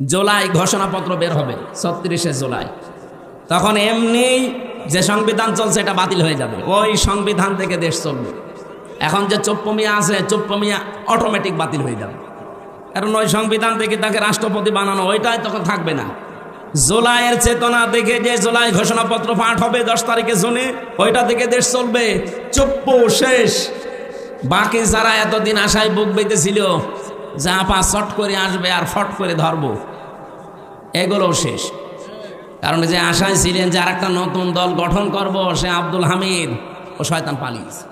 জুলাই ঘোষণাপত্র বের হবে ৩৬শে জুলাই। তখন এমনি যে সংবিধান চলছে এটা বাতিল হয়ে যাবে, ওই সংবিধান থেকে দেশ চলবে। এখন যে চোপ্পমিয়া আছে, চোপ্পমিয়া অটোমেটিক বাতিল হয়ে যাবে, কারণ ওই সংবিধান থেকে তাকে রাষ্ট্রপতি বানানো, ওইটাই তখন থাকবে না। জুলাইয়ের চেতনা দেখে যে জুলাই ঘোষণাপত্র পাঠ হবে 10 তারিখে জুনে, ওইটা থেকে দেশ চলবে। চুপ্পু শেষ। বাকি যারা এতদিন আশায় বুক বেঁধেছিল যা পা চট করে আসবে আর ফট করে ধরবো, এগুলোও শেষ। কারণ যে আশায় ছিলেন যে আর একটা নতুন দল গঠন করব, সে আব্দুল হামিদ ও শয়তান পালিয়েছে।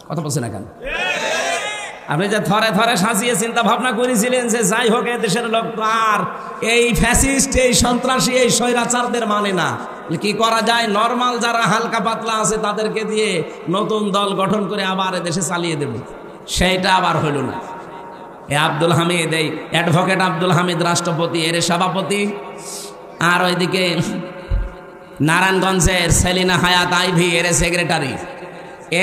কথা বলছে না কেন? আপনি যে থরে থরে সাজিয়ে চিন্তা ভাবনা করেছিলেন যে যাই হোক দেশের লোক আর এই ফ্যাসিস্ট, এই সন্ত্রাসী, এই স্বৈরাচারদের মানে না, কি করা যায়, নরমাল যারা হালকা পাতলা আছে তাদেরকে দিয়ে নতুন দল গঠন করে আবার দেশে চালিয়ে দেব, সেইটা আবার হইল না। এই আব্দুল হামিদ, এই অ্যাডভোকেট আব্দুল হামিদ রাষ্ট্রপতি, এর সভাপতি, আর ওইদিকে নারায়ণগঞ্জের সেলিনা হায়াত আইভি এর সেক্রেটারি,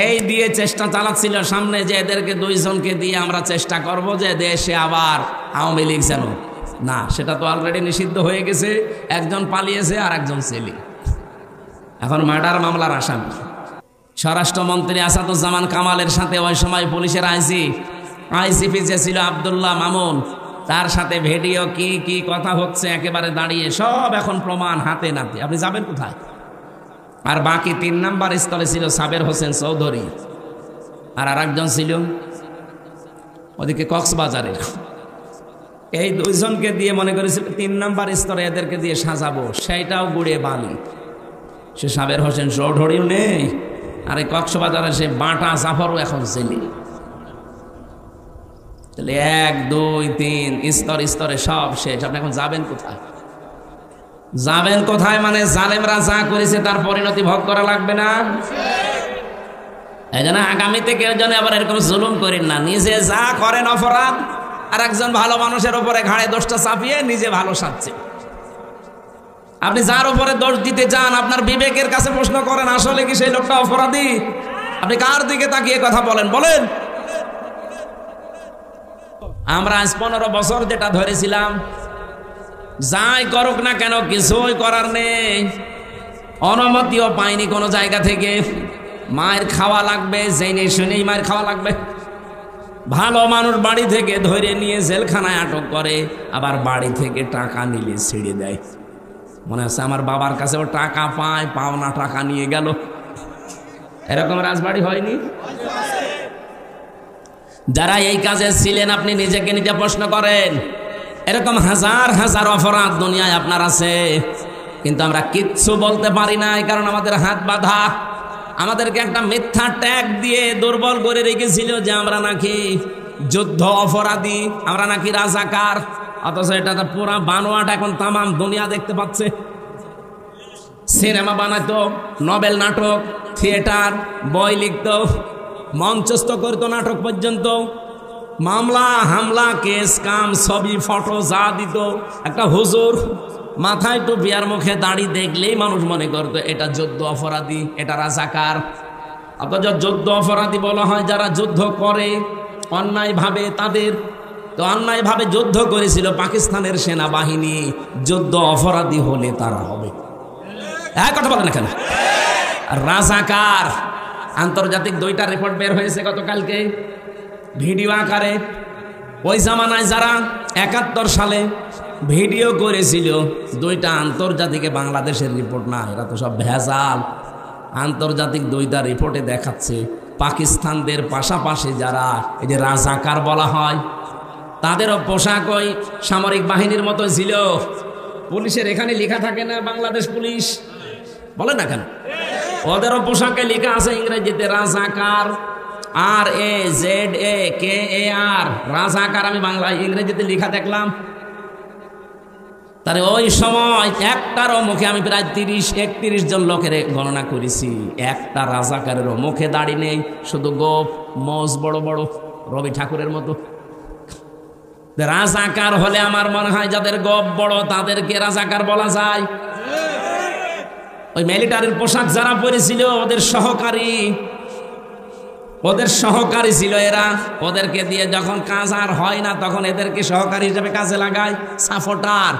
এই দিয়ে চেষ্টা চালাচ্ছিল সামনে যে এদেরকে দুইজনকে দিয়ে আমরা চেষ্টা করব যে দেশে আবার আওয়ামী লীগ যেন না। সেটা তো অলরেডি নিষিদ্ধ হয়ে গেছে, একজন পালিয়েছে আর একজন সেলি এখন মার্ডার মামলার আসামি। স্বরাষ্ট্রমন্ত্রী আসাদুজ্জামান কামালের সাথে ওই সময় পুলিশের আইসিপি যে ছিল আব্দুল্লাহ মামুন, তার সাথে ভিডিও কি কি কথা হচ্ছে একেবারে দাঁড়িয়ে, সব এখন প্রমাণ হাতে নাতে। আপনি যাবেন কোথায়? আর বাকি 3 নাম্বার স্থলে ছিল সাবের হোসেন চৌধুরী, আর আরেকজন ছিল ওদিকে কক্সবাজারে। এই দুইজনকে দিয়ে মনে করেছিল 3 নাম্বার স্তরে এদেরকে দিয়ে সাজাবো, সেইটাও গুড়ে বালি। সে সাবের হোসেন চৌধুরীও নেই, আর এই কক্সবাজারে সে বাটা জাফরও এখন জেলে। তাহলে 1 2 3 স্তর স্তরে সব শেষ। আপনি এখন যাবেন কোথায়? যাবেন কোথায় মানে জালেমরা যা করেছে তার পরিণতি ভোগ করা লাগবে না? এই জন্য আগামীতে কেউ যেন আবার এরকম জুলুম করেন না। নিজে যা করেন অপরাধ, আর একজন ভালো মানুষের উপরে ঘাড়ে দোষটা চাপিয়ে নিজে ভালো সাজছে। আপনি যার উপরে দোষ দিতে চান, আপনার বিবেকের কাছে প্রশ্ন করেন, আসলে কি সেই লোকটা অপরাধী? আপনি কার দিকে তাকিয়ে কথা বলেন? বলেন। আমরা আজ 15 বছর যেটা ধরেছিলাম, যাই করুক না কেন কিছুই করার নেই, অনুমতিও পাইনি কোনো জায়গা থেকে। মায়ের খাওয়া লাগবে, জেনে শুনেই মায়ের খাওয়া লাগবে। ভালো মানুষ বাড়ি থেকে ধরে নিয়ে জেলখানায় আটক করে, আবার বাড়ি থেকে টাকা নিলে ছেড়ে দেয়। মনে আছে আমার বাবার কাছেও টাকা পায়, পাওনা টাকা নিয়ে গেল। এরকম রাজবাড়ি হয়নি? যারা এই কাজে ছিলেন আপনি নিজেকে নিজে প্রশ্ন করেন। এরকম হাজার হাজার অপরাধ দুনিয়ায় আপনার আছে, কিন্তু আমরা কিচ্ছু বলতে পারি না, কারণ আমাদের হাত বাঁধা। আমাদেরকে একটা মিথ্যা ট্যাগ দিয়ে দুর্বল করে রেখেছিল যে আমরা নাকি যুদ্ধ অপরাধী, আমরা নাকি রাজাকার। অথচ এটা পুরা বানোয়াট এখন তামাম দুনিয়া দেখতে পাচ্ছে। সিনেমা বানাতো, নভেল, নাটক, থিয়েটার, বই লিখত, মঞ্চস্থ করতো নাটক পর্যন্ত, মামলা হামলা কেস কাম ছবি ফটো যা দিত। একটা হুজুর মাথায় টুপি আর মুখে দাড়ি দেখলেই মানুষ মনে করতো এটা যুদ্ধ অপরাধী, এটা রাজাকার। অথচ যুদ্ধ অপরাধী বলা হয় যারা যুদ্ধ করে অন্যায়ভাবে তাদের। তো অন্যায়ভাবে যুদ্ধ করেছিল পাকিস্তানের সেনাবাহিনী, যুদ্ধ অপরাধী হলে তারা হবে। এক কথা বলে না কেন? রাজাকার আন্তর্জাতিক 2টা রিপোর্ট বের হয়েছে গতকালকে ভিডিও আকারে। ওই জামানায় যারা 71 সালে ভিডিও করেছিল, 2টা আন্তর্জাতিকে বাংলাদেশের রিপোর্ট না, এরা তো সব ভেজাল। আন্তর্জাতিক 2টা রিপোর্টে দেখাচ্ছে পাকিস্তানদের পাশাপাশি যারা এই যে রাজাকার বলা হয়, তাদেরও পোশাক ওই সামরিক বাহিনীর মতো ছিল। পুলিশের এখানে লেখা থাকে না বাংলাদেশ পুলিশ, বলে না কেন? ওদেরও পোশাকে লেখা আছে ইংরেজিতে রাজাকার, RAZAKAR, রাজাকার। আমি বাংলা ইংরেজিতে লেখা দেখলাম। তাহলে ওই সময় একটারও মুখে, আমি প্রায় 30-31 জন লোকের গণনা করেছি, একটা রাজাকারেরও মুখে দাড়ি নেই, শুধু গোপ মোজ বড় বড়, রবি ঠাকুরের মতো। রাজাকার হলে আমার মনে হয় যাদের গোপ বড় তাদেরকে রাজাকার বলা যায়। ওই মিলিটারির পোশাক যারা পরেছিল ওদের সহকারী, ওদের সহকারী ছিল এরা, ওদেরকে দিয়ে যখন কাজ আর হয় না তখন এদেরকে সহকারী হিসেবে কাজে লাগায়, সাপোর্টার।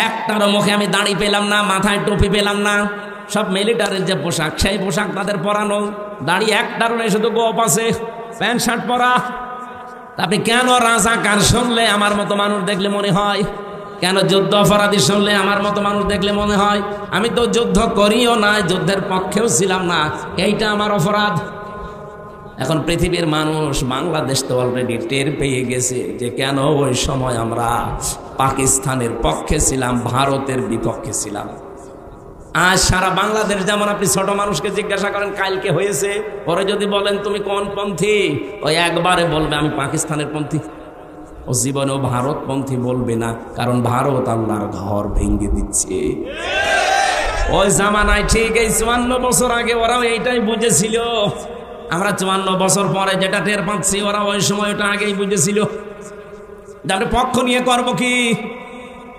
একটারও মুখে আমি দাড়ি পেলাম না, মাথায় টুপি পেলাম না, সব মিলিটারির যে পোশাক সেই পোশাক তাদের পরানো, দাড়ি একটারও নেই, শুধু গোপ আছে, প্যান্ট শার্ট পরা। আপনি কেন রাজাকার শুনলে আমার মতো মানুষ দেখলে মনে হয়, কেন যুদ্ধ অপরাধী শুনলে আমার মতো মানুষ দেখলে মনে হয়? আমি তো যুদ্ধ করিও না, যুদ্ধের পক্ষেও ছিলাম না, এইটা আমার অপরাধ। এখন পৃথিবীর মানুষ, বাংলাদেশ তো অলরেডি টের পেয়ে গেছে যে কেন ওই সময় আমরা পাকিস্তানের পক্ষে ছিলাম, ভারতের বিপক্ষে ছিলাম। আজ সারা বাংলাদেশ যেমন আপনি ছোট মানুষকে জিজ্ঞাসা করেন কালকে হয়েছে, পরে যদি বলেন তুমি কোন পন্থী, ওই একবারে বলবে আমি পাকিস্তানের পন্থী। ও জীবনেও ভারতপন্থী বলবে না, কারণ ভারত আল্লাহর ঘর ভেঙে দিচ্ছে। ওই জামানায় ঠিক এই 54 বছর আগে ওরাও এইটাই বুঝেছিল। আমরা 54 বছর পরে যেটা টের পাচ্ছি, ওরা ওই সময় ওটা আগেই বুঝেছিল। আমরা পক্ষ নিয়ে করব কি?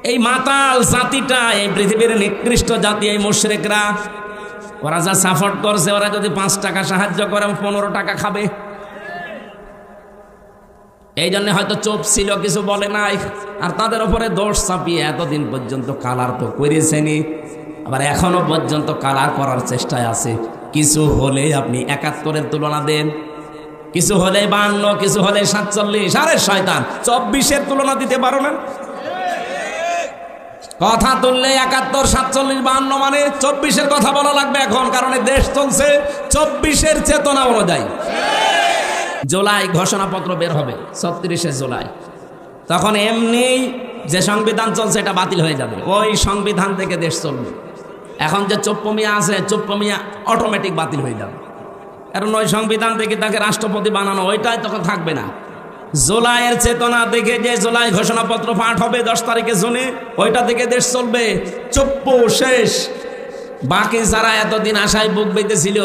এই মাতাল জাতিটা, এই পৃথিবীর নিকৃষ্ট জাতি, এই মুশরিকরা, ওরা যা সাপোর্ট করছে, ওরা যদি 5 টাকা সাহায্য করে 15 টাকা খাবে। এই জন্য হয়তো চুপ ছিল, কিছু বলে নাই। আর তাদের উপরে দোষ চাপিয়ে এতদিন পর্যন্ত কালার তো করেছেনি, আবার এখনো পর্যন্ত কালার করার চেষ্টায় আছে। কিছু হলে আপনি 71-এর তুলনা দেন, কিছু হলে 52, কিছু হলে 47। আরে শয়তান, 24-এর তুলনা দিতে পারো না? কথা তুললে 71, 47, 52 মানে 24-এর কথা বলা লাগবে এখন, কারণ দেশ চলছে 24-এর চেতনা অনুযায়ী। জুলাই ঘোষণাপত্র বের হবে 36শে জুলাই, তখন এমনি যে সংবিধান চলছে এটা বাতিল হয়ে যাবে, ওই সংবিধান থেকে দেশ চলবে। এখন যে চোপ্পমিয়া আছে, চোপ্পমিয়া অটোমেটিক বাতিল হয়ে যাবে, কারণ ওই সংবিধান থেকে তাকে রাষ্ট্রপতি বানানো, ওইটাই তখন থাকবে না। জুলাইয়ের চেতনা দেখে যে জুলাই ঘোষণাপত্র পাঠ হবে 10 তারিখে জুনে, ওইটা থেকে দেশ চলবে। চুপ্পু শেষ। বাকি যারা এতদিন আশায় বুক বেঁধেছিল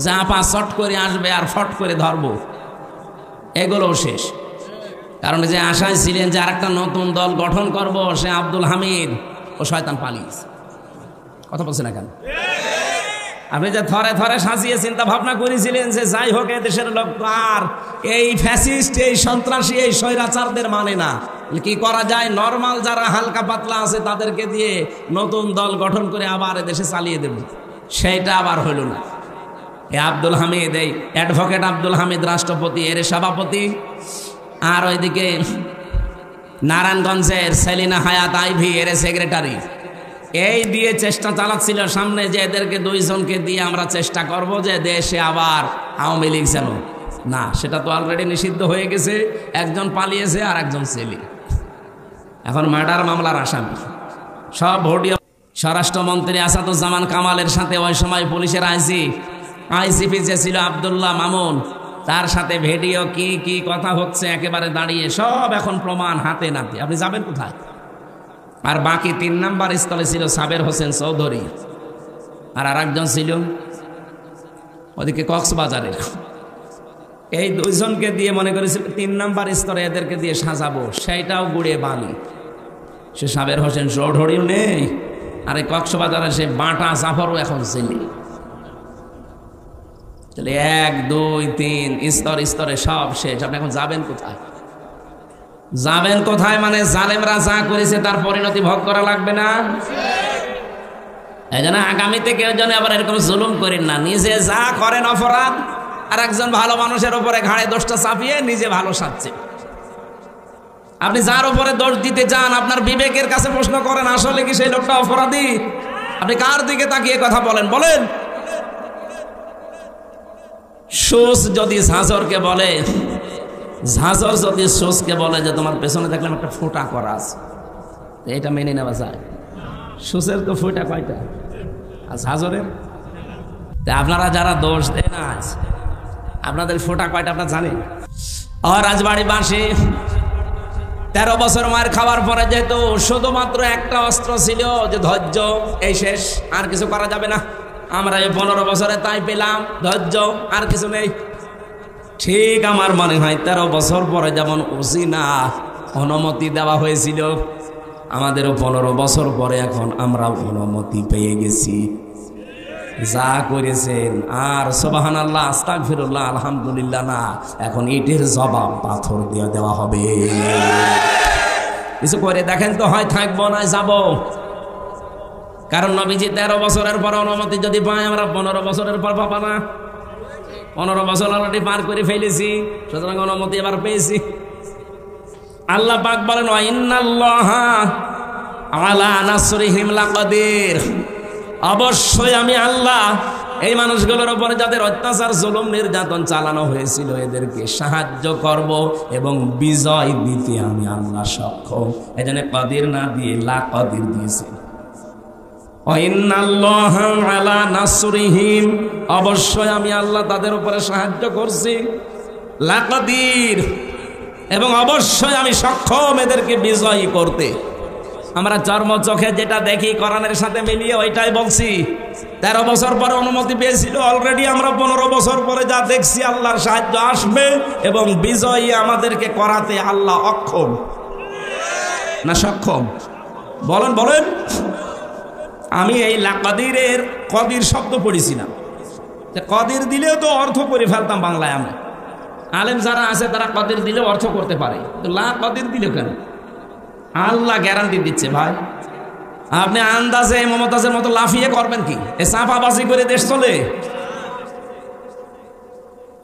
যে আপা শট করে আসবে আর ফট করে ধরবো, এগুলোও শেষ। কারণ যে আশায় ছিলেন যে আরেকটা নতুন দল গঠন করব, সে আব্দুল হামিদ ও শয়তান পালিয়েছে। কথা বলছে না কেন? আপনি যে থরে থরে সাজিয়ে চিন্তা ভাবনা করেছিলেন যে যাই হোক দেশের লোক আর এই ফ্যাসিস্ট, এই সন্ত্রাসী, এই স্বৈরাচারদের মানে না, কি করা যায়, নর্মাল যারা হালকা পাতলা আছে তাদেরকে দিয়ে নতুন দল গঠন করে আবার দেশে চালিয়ে দেব, সেইটা আবার হইল না। এই আব্দুল হামিদ, এই অ্যাডভোকেট আব্দুল হামিদ রাষ্ট্রপতি, এর সভাপতি, আর ওইদিকে নারায়ণগঞ্জের সেলিনা হায়াত আইভি এর সেক্রেটারি। এই দিয়ে চেষ্টা চালাচ্ছিল সামনে যে এদেরকে 2 জনকে দিয়ে আমরা চেষ্টা করব যে দেশে আবার আওয়ামী লীগ যেন না, সেটা তো অলরেডি নিষিদ্ধ হয়ে গেছে। একজন পালিয়েছে আর একজন সেলি এখন মার্ডার মামলার আসামি। সব ভোটিও স্বরাষ্ট্রমন্ত্রী আসাদুজ্জামান কামালের সাথে ওই সময় পুলিশের আইসিপি যে ছিল আব্দুল্লাহ মামুন, তার সাথে ভিডিও কি কি কথা হচ্ছে একেবারে দাঁড়িয়ে, সব এখন প্রমাণ হাতে নাতে। আপনি যাবেন কোথায়? আর বাকি 3 নাম্বার স্থলে ছিল সাবের হোসেন চৌধুরী, আর আরেকজন ছিল ওদিকে কক্সবাজারে। এই 2 জনকে দিয়ে মনে করেছিল 3 নাম্বার স্তরে এদেরকে দিয়ে সাজাবো, সেইটাও গুড়ে বালি। সে সাবের হোসেন চৌধুরীও নেই, আর এই কক্সবাজারে সে বাটা জাফরও এখন ছিলি। তাহলে 1, 2, 3 স্তরে সব শেষ। আপনি এখন যাবেন কোথায়? যাবেন কোথায় মানে জালেমরা যা করেছে তার পরিণতি ভোগ করা লাগবে না? এই জন্য আগামীতে কেউ যেন আবার এরকম জুলুম করেন না। নিজে যা করেন অপরাধ, আর একজন ভালো মানুষের উপরে ঘাড়ে দোষটা চাপিয়ে নিজে ভালো সাজছে। আপনি যার উপরে দোষ দিতে চান, আপনার বিবেকের কাছে প্রশ্ন করেন, আসলে কি সেই লোকটা অপরাধী? আপনি কার দিকে তাকিয়ে কথা বলেন? বলেন। সুস যদি ঝাঁঝরকে বলে, ঝাঁঝর যদি সুসকে বলে যে তোমার পেছনে দেখলাম একটা ফোঁটা করা আছে, এটা মেনে নেওয়া যায়? সুসের তো ফোঁটা কয়টা, আর ঝাঁঝরের? আপনারা যারা দোষ দেন আজ, আপনাদের ফোঁটা কয়টা আপনারা জানেন? রাজবাড়ি বাসী 13 বছর মার খাওয়ার পরে যেহেতু শুধুমাত্র একটা অস্ত্র ছিল যে ধৈর্য, এই শেষ, আর কিছু করা যাবে না। আমরা এই 15 বছরে তাই পেলাম, ধৈর্য, আর কিছু নেই। ঠিক আমার মনে হয় 13 বছর পরে যেমন উসিনা অনুমতি দেওয়া হয়েছিল, আমাদেরও 15 বছর পরে এখন আমরা অনুমতি পেয়ে গেছি। যা করেছেন আর সুবহানাল্লাহ আস্তাগফিরুল্লাহ আলহামদুলিল্লাহ না, এখন ইটের জবাব পাথর দিয়ে দেওয়া হবে। কিছু করে দেখেন তো, হয় থাকবো না যাব। কারণ নবীজি 13 বছরের পর অনুমতি যদি পাই, আমরা 15 বছরের পর পাবো না। 15 বছর অলরেডি পার করে ফেলেছি, সুতরাং অনুমতি এবার পেয়েছি। আল্লাহ পাক বলেন ওয়া ইন্নাল্লাহা আলা নাসরিহিম লাকাদির, অবশ্যই আমি আল্লাহ এই মানুষগুলোর উপরে যাদের অত্যাচার জুলুম নির্যাতন চালানো হয়েছিল এদেরকে সাহায্য করব এবং বিজয় দিতে আমি আল্লাহ সক্ষম। এজন্য কাদির না দিয়ে লাকাদির দিয়েছি। ওয়া ইন্নাল্লাহা আলা নাসরিহিম, অবশ্যই আমি আল্লাহ তাদের উপরে সাহায্য করছি। লাকাদির, এবং অবশ্যই আমি সক্ষম এদেরকে বিজয়ী করতে। আমরা চর্ম চোখে যেটা দেখি কোরআনের সাথে মিলিয়ে ওইটাই বলছি। 13 বছর পরে অনুমতি পেয়েছিল, অলরেডি আমরা 15 বছর পরে যা দেখছি আল্লাহর সাহায্য আসবে এবং বিজয়ী আমাদেরকে করাতে আল্লাহ অক্ষম না সক্ষম? বলেন বলেন। আমি এই লাকাদিরের কদির শব্দ পড়েছিলাম, কদির দিলেও তো অর্থ করে ফেলতাম বাংলায়। আমি আলেম যারা আছে তারা কদির দিলেও অর্থ করতে পারে, তো কদির দিলে কেন? আল্লাহ গ্যারান্টি দিচ্ছে ভাই। আপনি আন্দাজে মমতাজের মতো লাফিয়ে করবেন কি? এ চাপাবাজি করে দেশ চলে?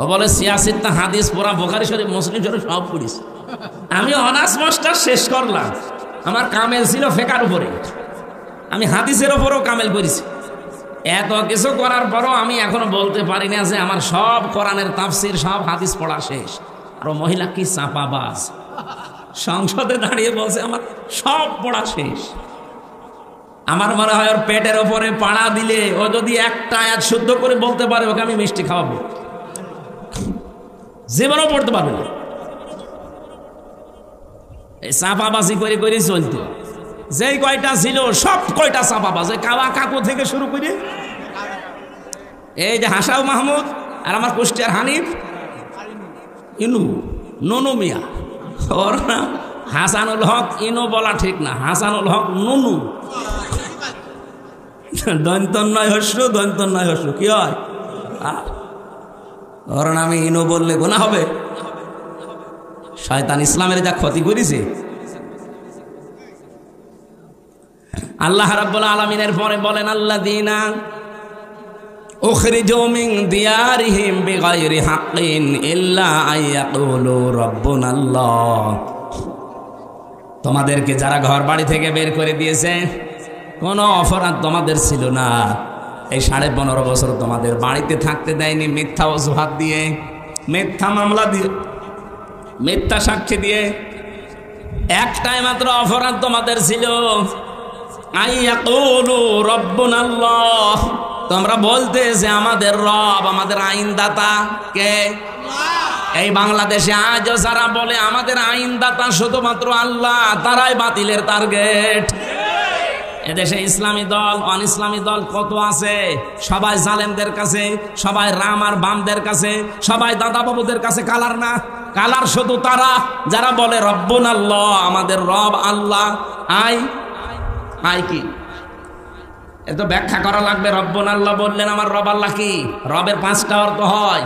ও বলে সিয়াসিত্তা হাদিস পড়া, বুখারী শরীফ মুসলিম শরীফ সব পড়িস। আমি অনার্স মাস্টার শেষ করলাম, আমার কামেল ছিল ফেকার উপরে, আমি হাদিসের ওপরও কামেল করেছি। এত কিছু করার পরও আমি এখনো বলতে পারি না যে আমার সব কোরআনের তাফসির সব হাদিস পড়া শেষ। আর মহিলা কি চাপাবাজ, সংসদে দাঁড়িয়ে বলছে আমার সব পড়া শেষ। আমার মনে হয় ওর পেটের ওপরে পাড়া দিলে ও যদি একটা আয়াত শুদ্ধ করে বলতে পারে, ওকে আমি মিষ্টি খাওয়াবো। জীবনও পড়তে পারবে না। এই চাপাবাজি করে করে চলতো। যেই কয়টা ছিল সব কয়টা চাপাবাজ, কাওয়া কাকু থেকে শুরু করে এই যে হাসাও মাহমুদ আর আমার কুষ্টিয়ার হানিফ ইনু ননু মিয়া, ওর নাম হাসানুল হক। ইনু বলা ঠিক না, হাসানুল হক নুনু। দন্তন্নয় হস্য, দন্তন্নয় হস্য কি হয়? ওর নামে ইনু বললে গুনাহ হবে। শয়তান ইসলামের যা ক্ষতি করেছে। আল্লাহ রাব্বুল আলামিনের পরে বলেন আল্লাযীনা উখরিজু মিন দিয়ারিহিম বিগাইরি হাক্কিন ইল্লা আইয়াকুলু রাব্বুনাল্লাহ, তোমাদেরকে যারা ঘর বাড়ি থেকে বের করে দিয়েছে কোনো অপরাধ তোমাদের ছিল না, এই 15.5 বছর তোমাদের বাড়িতে থাকতে দেয়নি মিথ্যা অজুহাত দিয়ে, মিথ্যা মামলা দিয়ে, মিথ্যা সাক্ষী দিয়ে। একটাই মাত্র অপরাধ তোমাদের ছিল, আইয়াকুলু রাব্বুনাল্লাহ, তোমরা বলতে যে আমাদের রব, আমাদের আইনদাতা কে? এই বাংলাদেশে আজও যারা বলে আমাদের আইনদাতা শুধুমাত্র আল্লাহ, তারাই বাতিলের টার্গেট। এদেশে ইসলামী দল অন ইসলামী দল কত আছে, সবাই জালেমদের কাছে, সবাই রাম আর বামদের কাছে, সবাই দাদা বাবুদের কাছে। কালার না, কালার শুধু তারা যারা বলে রব্বুনাল্লাহ, আমাদের রব আল্লাহ। আই কি এত ব্যাখ্যা করা লাগবে? রব্বুনাল্লাহ বললেন আমার রব আল্লাহ কি? রবের 5টা অর্থ হয়।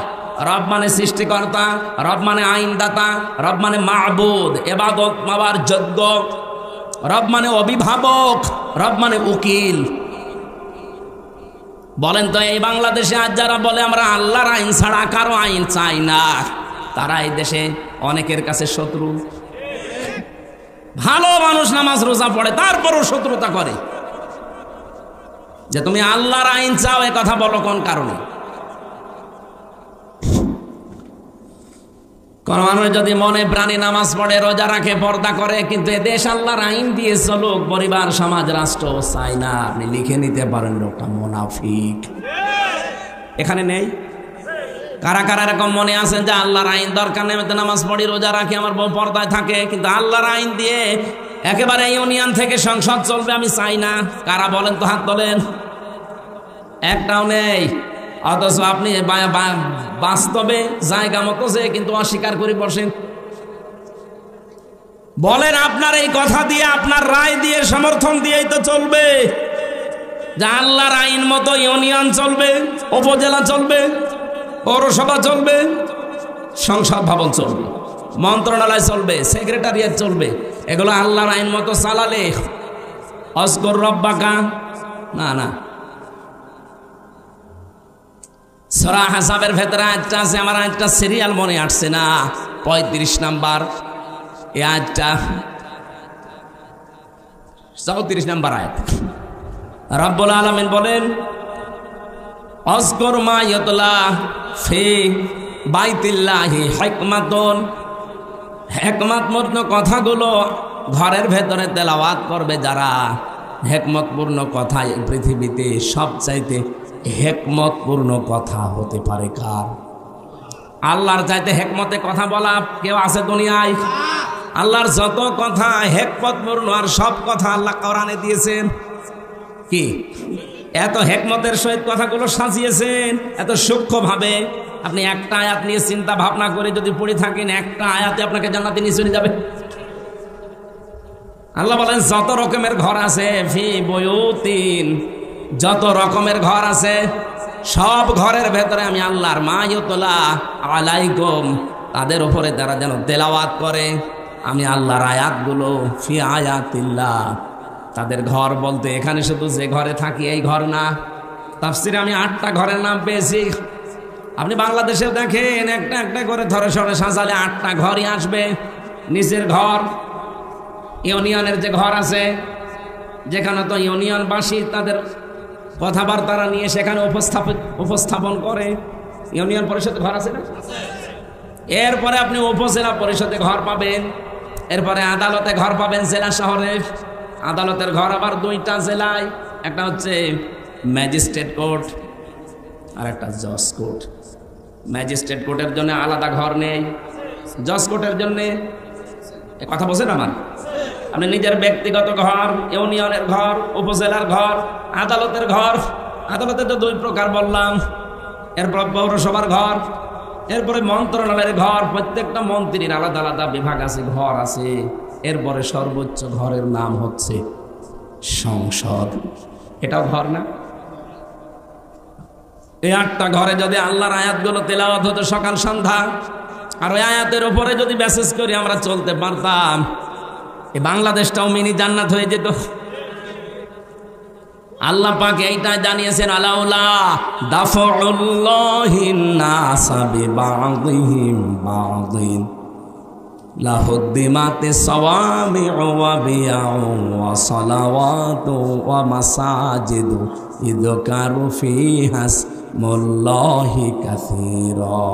রব মানে সৃষ্টিকর্তা, রব মানে আইনদাতা, রব মানে মাবুদ, ইবাদত মাবার যোগ্য, রব মানে অভিভাবক, রব মানে উকিল। বলেন তো এই বাংলাদেশে আজ যারা বলে আমরা আল্লাহর আইন ছাড়া কারো আইন চাই না, তারা এই দেশে অনেকের কাছে শত্রু। ভালো মানুষ নামাজ রোজা পড়ে তারপরও শত্রুতা করে যে তুমি আল্লাহর আইন চাও, এ কথা বলো কোন কারণে? কোন মানুষ যদি মনে প্রাণে নামাজ পড়ে, রোজা রাখে, পর্দা করে, কিন্তু এ দেশ আল্লাহর আইন দিয়ে চলুক, পরিবার সমাজ রাষ্ট্র চাই না, আপনি লিখে নিতে পারেন লোকটা মুনাফিক। এখানে নেই? কারা কারা এরকম মনে আছেন যে আল্লাহর আইন দরকার নেই, নামাজ পড়ি, রোজা রাখি, আমার বউ পর্দায় থাকে, কিন্তু আল্লাহর আইন দিয়ে একেবারে ইউনিয়ন থেকে সংসদ চলবে আমি চাই না? কারা বলেন তো হাত তোলেন। একটাও নেই। অথচ আপনি বাস্তবে জায়গা মতো যে কিন্তু অস্বীকার করে বসেন। বলেন আপনার এই কথা দিয়ে, আপনার রায় দিয়ে, সমর্থন দিয়েই তো চলবে। যে আল্লাহর আইন মতো ইউনিয়ন চলবে, উপজেলা চলবে, পৌরসভা চলবে, সংসদ ভবন চলবে, মন্ত্রণালয় চলবে, সেক্রেটারিয়েট চলবে। এগুলো আল্লাহর আইন মতো চালালে অস্কর রব্বাকা না না। সূরা হাসাবের ভেতরে আয়াতটা আছে, আমার আয়াতটা সিরিয়াল মনে আসছে না, 35 নাম্বার এই আয়াতটা, 34 নাম্বার আয়াত। রব্বুল আলামিন বলেন অজকুর মা ইউতলা ফি বাইতিল্লাহি হিকমাতুন, হিকমতপূর্ণ কথাগুলো ঘরের ভেতরে তেলাওয়াত করবে যারা। হিকমতপূর্ণ কথা এই পৃথিবীতে সবচাইতে হিকমতপূর্ণ কথা হতে পারে কার? আল্লাহর চাইতে হিকমতে কথা বলা কেউ আছে দুনিয়ায়? আল্লাহর যত কথা হিকমতপূর্ণ, আর সব কথা আল্লাহ কোরআনে দিয়েছেন। কি এত হিকমতের সহিত কথাগুলো সাজিয়েছেন, এত সূক্ষ্মভাবে। আপনি একটা আয়াত নিয়ে চিন্তা ভাবনা করে যদি পড়ে থাকেন, একটা আয়াতে আপনাকে জান্নাতে নিয়ে চলে যাবে। আল্লাহ বলেন যত রকমের ঘর আছে, ফি বুয়ুতিন, যত রকমের ঘর আছে সব ঘরের ভেতরে আমি আল্লাহর মা ইউতলা আলাইকুম, তাদের উপরে তারা যেন তেলাওয়াত করে আমি আল্লাহর আয়াতগুলো। ফি আয়াতিল্লাহ, তাদের ঘর বলতে এখানে শুধু যে ঘরে থাকি এই ঘর না। তাফসিরে আমি 8টা ঘরের নাম পেয়েছি। আপনি বাংলাদেশে দেখেন একটা একটা করে ধরে সরে সাজালে 8টা ঘরই আসবে। নিচের ঘর ইউনিয়নের যে ঘর আছে, যেখানে তো ইউনিয়নবাসী তাদের কথাবার্তা নিয়ে সেখানে উপস্থাপন করে, ইউনিয়ন পরিষদ ঘর আছে না? এরপরে আপনি উপজেলা পরিষদে ঘর পাবেন, এরপরে আদালতে ঘর পাবেন জেলা শহরে। আদালতের ঘর আবার 2টা জেলায়, একটা হচ্ছে ম্যাজিস্ট্রেট কোর্ট আর একটা জজ কোর্ট। ম্যাজিস্ট্রেট কোর্টের জন্য আলাদা ঘর নেই, জজ কোর্টের জন্য। কথা বলছেন আমার? আপনি নিজের ব্যক্তিগত ঘর, ইউনিয়নের ঘর, উপজেলার ঘর, আদালতের ঘর। আদালতে তো 2 প্রকার বললাম। এরপর পৌরসভার ঘর, এরপরে মন্ত্রণালয়ের ঘর। প্রত্যেকটা মন্ত্রীর আলাদা আলাদা বিভাগ আছে, ঘর আছে। এরপরে সর্বোচ্চ ঘরের নাম হচ্ছে সংসদ। এটাও ঘর না? এই 8টা ঘরে যদি আল্লাহর আয়াতগুলো তেলাওয়াত হতো সকাল সন্ধ্যা, আর ওই আয়াতের উপরে যদি মেসেজ করে আমরা চলতে পারতাম, এই বাংলাদেশটাও মিনি জান্নাত হয়ে যেত। আল্লাহ পাক এইটা জানিয়েছেন, আলাউলা দাফউল্লাহিন নাসা বিবাযিহিম বাযিন লাহুদ্দিমাতিস সাওয়ামিউ ওয়া বিয়াউ ওয়া সালাওয়াতু ওয়া মাসাজিদু ইযকারু ফিহাস মুল্লাহি কাসীরা।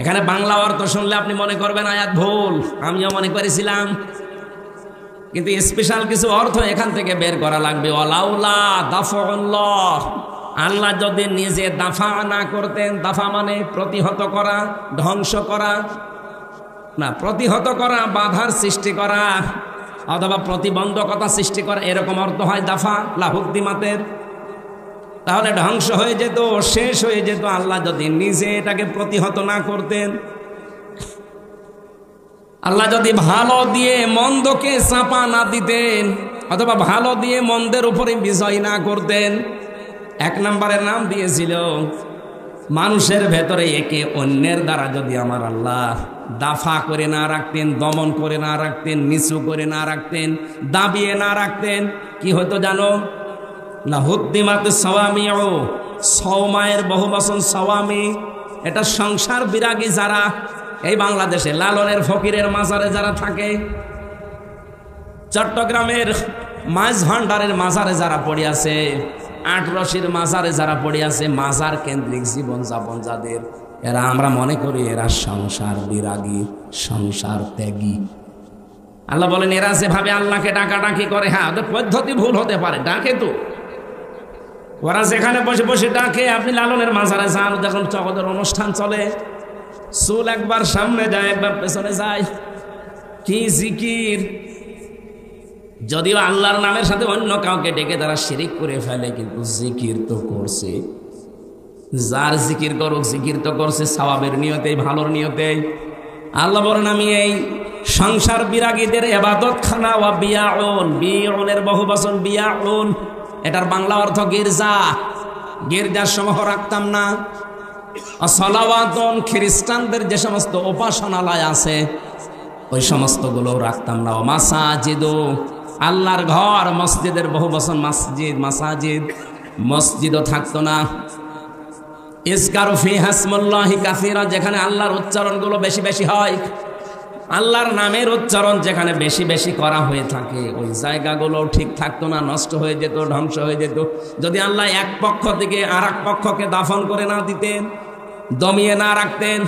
এখানে বাংলা অর্থ শুনলে আপনি মনে করবেন আয়াত ভুল, আমিও মনে করেছিলাম, কিন্তু স্পেশাল কিছু অর্থ এখান থেকে বের করা লাগবে। ওয়ালাউলা দাফউল্লাহ, আল্লাহ যদি নিজে দাফা না করতেন, দাফা মানে প্রতিহত করা, ধ্বংস করা না, প্রতিহত করা, বাধার সৃষ্টি করা অথবা প্রতিবন্ধকতা সৃষ্টি করা, এরকম অর্থ হয় দাফা লাহুদ্দিমাতের। তাহলে ধ্বংস হয়ে যেত, শেষ হয়ে যেত, আল্লাহ যদি নিজে এটাকে প্রতিহত না করতেন। আল্লাহ যদি ভালো দিয়ে মন্দকে চাপা না দিতেন, অথবা ভালো দিয়ে মন্দের উপরে বিজয় না করতেন। 1 নম্বরের নাম দিয়েছিল মানুষের ভেতরে একে অন্যের দ্বারা যদি আমার আল্লাহ দাফা করে না রাখতেন, দমন করে না রাখতেন, নিচু করে না রাখতেন, দাবিয়ে না রাখতেন, কি হতো জানো? লাহুদ্দিমাতিস সাওয়ামিউ, সওমায়ের বহুবচন সাওয়ামি। এটা সংসার বিরাগী যারা এই বাংলাদেশে লালনের ফকিরের মাজারে যারা থাকে, চট্টগ্রামের মাছ ভান্ডারের মাজারে যারা পড়ে আছে, 8 রশির মাজারে যারা পড়ে আছে, মাজার কেন্দ্রিক জীবন যাপন যাদের, এরা আমরা মনে করি এরা সংসার বিরাগী, সংসার ত্যাগী। আল্লাহ বলেন এরা যেভাবে আল্লাহকে ডাকাডাকি করে, হ্যাঁ ওদের পদ্ধতি ভুল হতে পারে, ডাকে তো ওরা যেখানে বসে বসে ডাকে। আপনি লালনের মাজারে যান, যখন ওদের অনুষ্ঠান চলে, চুল একবার সামনে যায় একবার পেছনে যায়, কি জিকির! যদিও আল্লাহর নামের সাথে অন্য কাউকে ডেকে তারা শিরিক করে ফেলে, কিন্তু জিকির তো করছে। যার জিকির করুক, জিকির তো করছে সওয়াবের নিয়তে, ভালোর নিয়তে। আল্লাহ বলেন আমি এই সংসার বিরাগীদের ইবাদত খানা ওয়া বিয়াউন, বিয়াউনের বহুবচন বিয়াউন, এটার বাংলা অর্থ গির্জা। গির্জার সমূহ রাখতাম না। সলাওয়াতুন, খ্রিস্টানদের যে সমস্ত উপাসনালয় আছে ওই সমস্তগুলো রাখতাম না। মাসাজিদু, আল্লাহর ঘর, মসজিদের বহু বচন মসজিদ, মাসাজিদ, মসজিদও থাকতো না। ইজকারু ফিহা ইসমুল্লাহি কাসীরা, যেখানে আল্লাহর উচ্চারণগুলো বেশি বেশি হয়, আল্লাহর নামের উচ্চারণ যেখানে বেশি বেশি করা হয়ে থাকে ওই জায়গাগুলো ঠিক থাকতো না, নষ্ট হয়ে যেত, ধ্বংস হয়ে যেত। যদি আল্লাহ এক পক্ষ থেকে আর এক পক্ষকে দাফন করে না দিতেন, দমিয়ে না রাখতেন,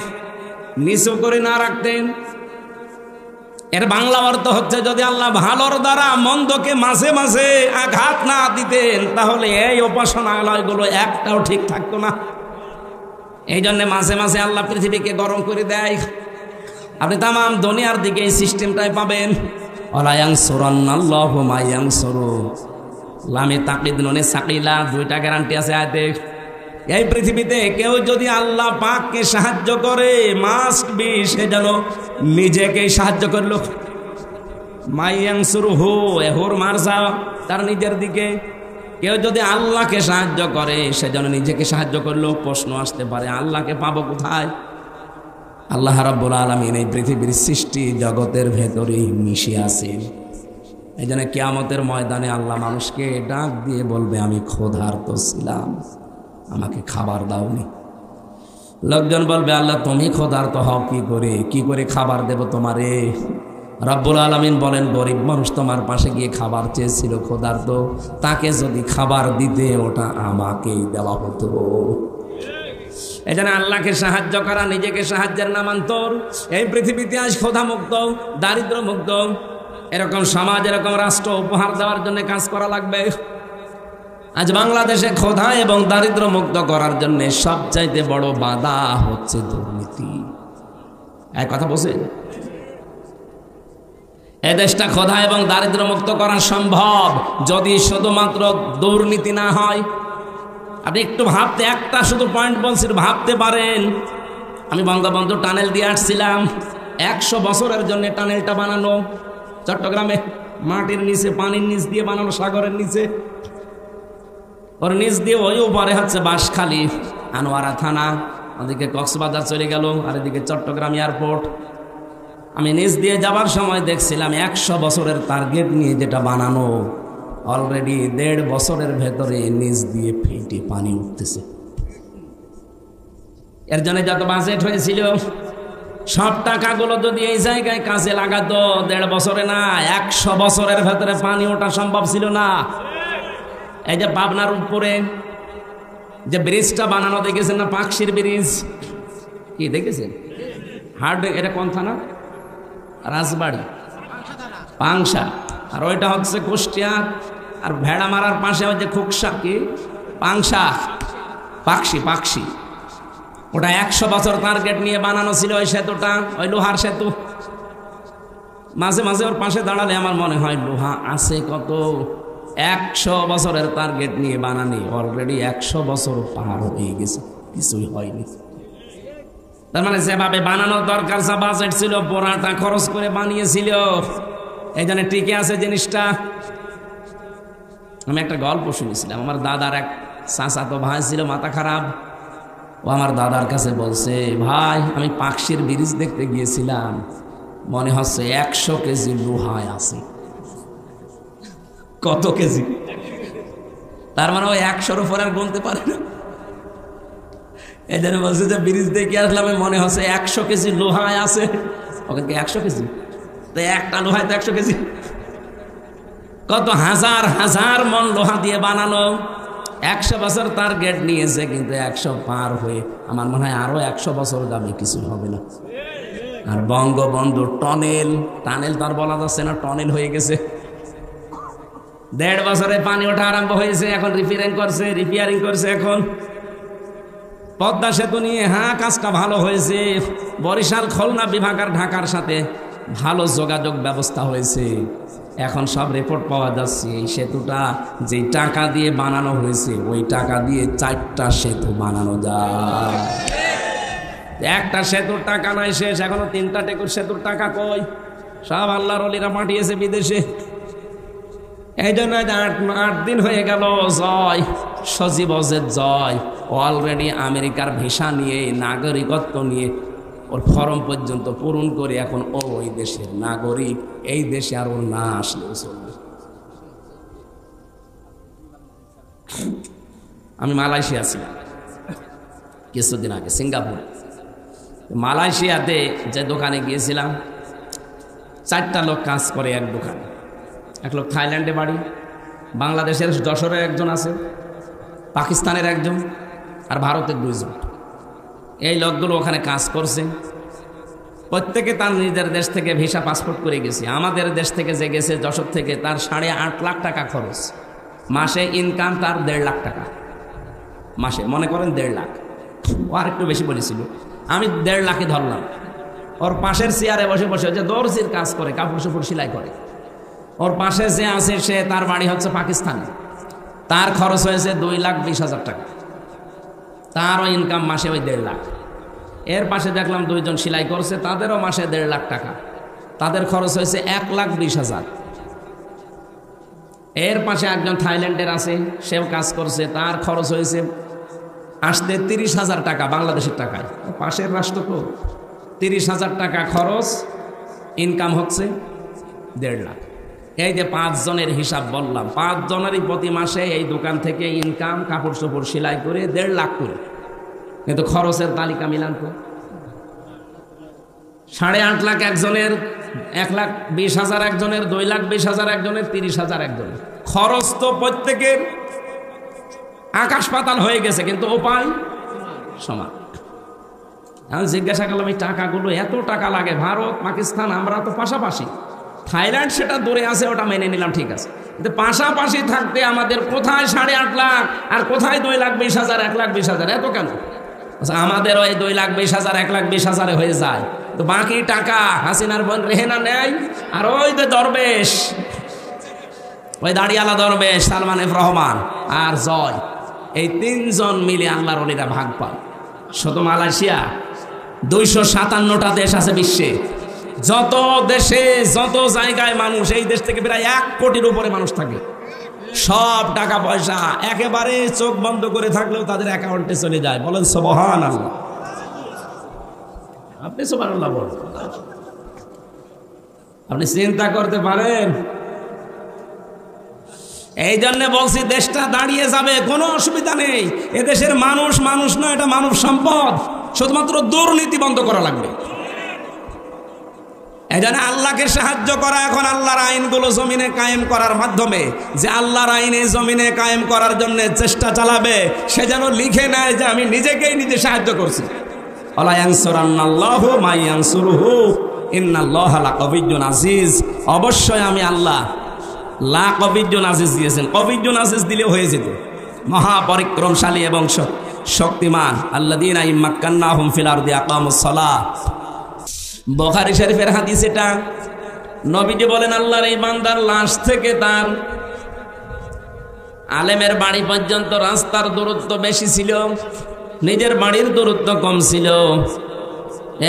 নিচু করে না রাখতেন। এর বাংলা অর্থ হচ্ছে যদি আল্লাহ ভালোর দ্বারা মন্দকে মাঝে মাঝে আঘাত না দিতেন তাহলে এই উপাসনালয়গুলো একটাও ঠিক থাকতো না। এই জন্য মাঝে মাঝে আল্লাহ পৃথিবীকে গরম করে দেয়। আপনি তামাম দুনিয়ার দিকে এই সিস্টেমটাই পাবেন। ওয়ালায়ানসুরান্নাল্লাহু মায়ানসুরু, লামে তাকিদ নুনে সাকিলা, দুইটা গ্যারান্টি আছে আয়াতে। এই পৃথিবীতে কেউ যদি আল্লাহ পাককে সাহায্য করে মাস্ট বি সে যেন নিজেকেই সাহায্য করলো। মায়ানসুরুহু, এহুর মারসা তার নিজের দিকে। কেউ যদি আল্লাহকে সাহায্য করে সে যেন নিজেকে সাহায্য করলো। প্রশ্ন আসতে পারে আল্লাহকে পাবো কোথায়? আল্লাহ রাব্বুল আলামিন এই পৃথিবীর সৃষ্টি জগতের ভেতরেই মিশে আছেন। এই জন্য কিয়ামতের ময়দানে আল্লাহ মানুষকে ডাক দিয়ে বলবে আমি ক্ষুধার্ত ছিলাম, আমাকে খাবার দাওনি। লোকজন বলবে আল্লাহ তুমি ক্ষুধার্ত হও কি করে খাবার দেব তোমারে? রাব্বুল আলামিন বলেন গরিব মানুষ তোমার পাশে গিয়ে খাবার চেয়েছিল ক্ষুধার্ত, তাকে যদি খাবার দিতে ওটা আমাকেই দেওয়া হতো। এই জন্য আল্লাহকে সাহায্য করা নিজেকে সাহায্যের নামান্তর। এই পৃথিবীতে আজ ক্ষুধা মুক্ত, দারিদ্র মুক্ত এরকম সমাজ, এরকম রাষ্ট্র উপহার দেওয়ার জন্য কাজ করা লাগবে। আজ বাংলাদেশে ক্ষুধা এবং দারিদ্র মুক্ত করার জন্য সবচাইতে বড় বাধা হচ্ছে দুর্নীতি। এক কথা বলছেন, এ দেশটা ক্ষুধা এবং দারিদ্র মুক্ত করা সম্ভব যদি শুধুমাত্র দুর্নীতি না হয়। আপনি একটু ভাবতে, একটা শুধু পয়েন্ট বলছি, ভাবতে পারেন। আমি বঙ্গবন্ধু টানেল দিয়ে আসছিলাম, 100 বছরের জন্য টানেলটা বানানো চট্টগ্রামে, মাটির নিচে, পানির নিচ দিয়ে বানানো, সাগরের নিচে। ওর নিচ দিয়ে ওই উপরে হচ্ছে বাঁশখালী, আনোয়ারা থানা, ওদিকে কক্সবাজার চলে গেল, আর এদিকে চট্টগ্রাম এয়ারপোর্ট। আমি নিচ দিয়ে যাবার সময় দেখছিলাম 100 বছরের টার্গেট নিয়ে যেটা বানানো, অলরেডি 1.5 বছরের ভেতরে নিচ দিয়ে ফেটে পানি উঠতেছে। এর জন্য যত বাজেট হয়েছিল সব টাকাগুলো যদি এই জায়গায় কাজে লাগাতো 1.5 বছরে না 100 বছরের ভেতরে পানি ওঠা সম্ভব ছিল না। এই যে পাবনার উপরে যে ব্রিজটা বানানো দেখেছেন না, পাকশির ব্রিজ, কি দেখেছেন? হার্ড, এটা কোন থানা? রাজবাড়ি, পাংশা। আর ওইটা হচ্ছে কুষ্টিয়া। আর ভেড়া মারার পাশে ওই যে খুকসা, কি পাংশা, পাকশি। ওটা 100 বছর টার্গেট নিয়ে বানানো ছিল ওই সেতুটা, ওই লোহার সেতু। মাঝে মাঝে ওর পাশে দাঁড়ালে আমার মনে হয় লোহা আছে কত। 100 বছরের টার্গেট নিয়ে বানানি, অলরেডি 100 বছর পার হয়ে গেছে, কিছুই হয়নি। তার মানে যেভাবে বানানোর দরকার, যা বাজেট ছিল পুরাটা খরচ করে বানিয়েছিল, এই জন্য টিকে আছে জিনিসটা। আমি একটা গল্প শুনেছিলাম, আমার দাদার এক চাচাতো ভাই ছিল মাথা খারাপ। ও আমার দাদার কাছে বলছে, ভাই আমি পাকশির ব্রিজ দেখতে গিয়েছিলাম, মনে হচ্ছে 100 কেজি লোহায় আছে। কত কেজি? তার মানে ওই 100-র উপর আর গুনতে পারে না। এই জন্য বলছে যে ব্রিজ দেখে আসলাম, মনে হচ্ছে 100 কেজি লোহায় আছে। ওখানে 100 কেজি, তো একটা লোহায় তো 100 কেজি। কত হাজার হাজার মন লোহা দিয়ে বানানো, 100 বছর টার্গেট নিয়েছে, কিন্তু 100 পার হয়ে আমার মনে হয় আরো 100 বছর যাবে, কিছু হবে না। আর বঙ্গবন্ধু টানেল তার বলা যাচ্ছে না, টনেল হয়ে গেছে। 1.5 বছরে পানি ওঠা আরম্ভ হয়েছে, এখন রিপেয়ারিং করছে। এখন পদ্মা সেতু নিয়ে কাজটা ভালো হয়েছে। বরিশাল, খুলনা বিভাগ আর ঢাকার সাথে ভালো যোগাযোগ ব্যবস্থা হয়েছে। এখন সব রিপোর্ট পাওয়া যাচ্ছে এই সেতুটা যে টাকা দিয়ে বানানো হয়েছে, ওই টাকা দিয়ে 4টা সেতু বানানো যায়। একটা সেতুর টাকা নাই শেষ, এখনো 3টা সেতুর টাকা কই? সব আল্লাহর ওলিরা পাঠিয়েছে বিদেশে। এই জন্য 8 দিন হয়ে গেল জয় সজীব অজের জয় অলরেডি আমেরিকার ভিসা নিয়ে নাগরিকত্ব নিয়ে ওর ফর্ম পর্যন্ত পূরণ করে এখন ওই দেশের নাগরিক। এই দেশে আর ওর না আসলেও চলবে। আমি মালয়েশিয়া ছিলাম কিছুদিন আগে, সিঙ্গাপুরে। মালয়েশিয়াতে যে দোকানে গিয়েছিলাম, 4টা লোক কাজ করে এক দোকানে। এক লোক থাইল্যান্ডে বাড়ি, বাংলাদেশের যশোরের একজন আছে, পাকিস্তানের একজন, আর ভারতের 2 জন। এই লোকগুলো ওখানে কাজ করছে। প্রত্যেকে তার নিজের দেশ থেকে ভিসা পাসপোর্ট করে গেছে। আমাদের দেশ থেকে যে গেছে যশোর থেকে, তার 8.5 লাখ টাকা খরচ। মাসে ইনকাম তার 1.5 লাখ টাকা মাসে, মনে করেন 1.5 লাখ। ও আর একটু বেশি বলেছিল, আমি 1.5 লাখে ধরলাম। ওর পাশের চেয়ারে বসে বসে যে দর্জির কাজ করে, কাপড় চোপড় সেলাই করে, ওর পাশে যে আছে সে, তার বাড়ি হচ্ছে পাকিস্তানে। তার খরচ হয়েছে 2,20,000 টাকা। তারও ইনকাম মাসে ওই 1.5 লাখ। এর পাশে দেখলাম 2 জন সেলাই করছে, তাদেরও মাসে 1.5 লাখ টাকা। তাদের খরচ হয়েছে 1,20,000। এর পাশে একজন থাইল্যান্ডের আছে, সেও কাজ করছে, তার খরচ হয়েছে আসতে 30,000 টাকা বাংলাদেশের টাকায়। পাশের রাষ্ট্র তো 30,000 টাকা খরচ, ইনকাম হচ্ছে 1.5 লাখ। এই যে 5 জনের হিসাব বললাম, 5 জনেরই প্রতি মাসে এই দোকান থেকে ইনকাম, কাপড় চোপড় সেলাই করে 1.5 লাখ করে। কিন্তু খরচের তালিকা মিলান তো, 8.5 লাখ একজনের, 1,20,000 একজনের, 2,20,000 একজনের, 30,000 একজনের। খরচ তো প্রত্যেকের আকাশ পাতাল হয়ে গেছে, কিন্তু উপায় সমান। আমি জিজ্ঞাসা করলাম, এই টাকাগুলো, এত টাকা লাগে? ভারত পাকিস্তান আমরা তো পাশাপাশি, থাইল্যান্ড সেটা দূরে আছে, ওটা মেনে নিলাম, ঠিক আছে। কিন্তু পাশাপাশি থাকতে আমাদের কোথায় 8.5 লাখ আর কোথায় 2,20,000, 1,20,000, এত কেন? আমাদের ওই 2,20,000, 1,20,000 হয়ে যায়, তো বাকি টাকা হাসিনার বোন রেহেনা নেয়। আর ওই যে দরবেশ, ওই দাড়িয়ালা দরবেশ সালমান এফ রহমান আর জয়, এই 3 জন মিলে আল্লাহর ওলিরা ভাগ পায়। শুধু মালয়েশিয়া 257টা দেশ আছে বিশ্বে। যত দেশে যত জায়গায় মানুষ, এই দেশ থেকে প্রায় 1 কোটির উপরে মানুষ থাকে। সব টাকা পয়সা একেবারে চোখ বন্ধ করে থাকলেও তাদের অ্যাকাউন্টে চলে যায়। বলেন সুবহানাল্লাহ। আপনি সুবহানাল্লাহ বলেন। আপনি চিন্তা করতে পারেন? এই জন্য বলছি, দেশটা দাঁড়িয়ে যাবে, কোনো অসুবিধা নেই। এদেশের মানুষ মানুষ না, এটা মানব সম্পদ। শুধুমাত্র দুর্নীতি বন্ধ করা লাগবে। এই জন্য আল্লাহকে সাহায্য করা, এখন আল্লাহর আইনগুলো জমিনে কায়েম করার মাধ্যমে, যে আল্লাহর আইনে জমিনে কায়েম করার জন্য চেষ্টা চালাবে, সে যেন লিখে নেয় যে আমি নিজেকেই নিজে সাহায্য করছি। আলা ইয়ানসুরান্নাল্লাহু মা ইয়ানসুরুহু ইন্নাল্লাহা লাকাবিয়্যুন আজিজ। অবশ্যই আমি আল্লাহ লাকাবিয়্যুন আজিজ দিয়েছেন। কাবিয়্যুন আজিজ দিলেও হয়ে যেত, মহাপরিক্রমশালী এবং শক্তিমান। আল্লাযীনা ইম্মাক্কান্নাহুম ফিল আরদি আকামুস সালাহ। বুখারী শরীফের হাদিস এটা। নবীজি বলেন, আল্লাহর এই বান্দার লাশ থেকে তার আলেমের বাড়ি পর্যন্ত রাস্তার দূরত্ব বেশি ছিল, নিজের বাড়ির দূরত্ব কম ছিল।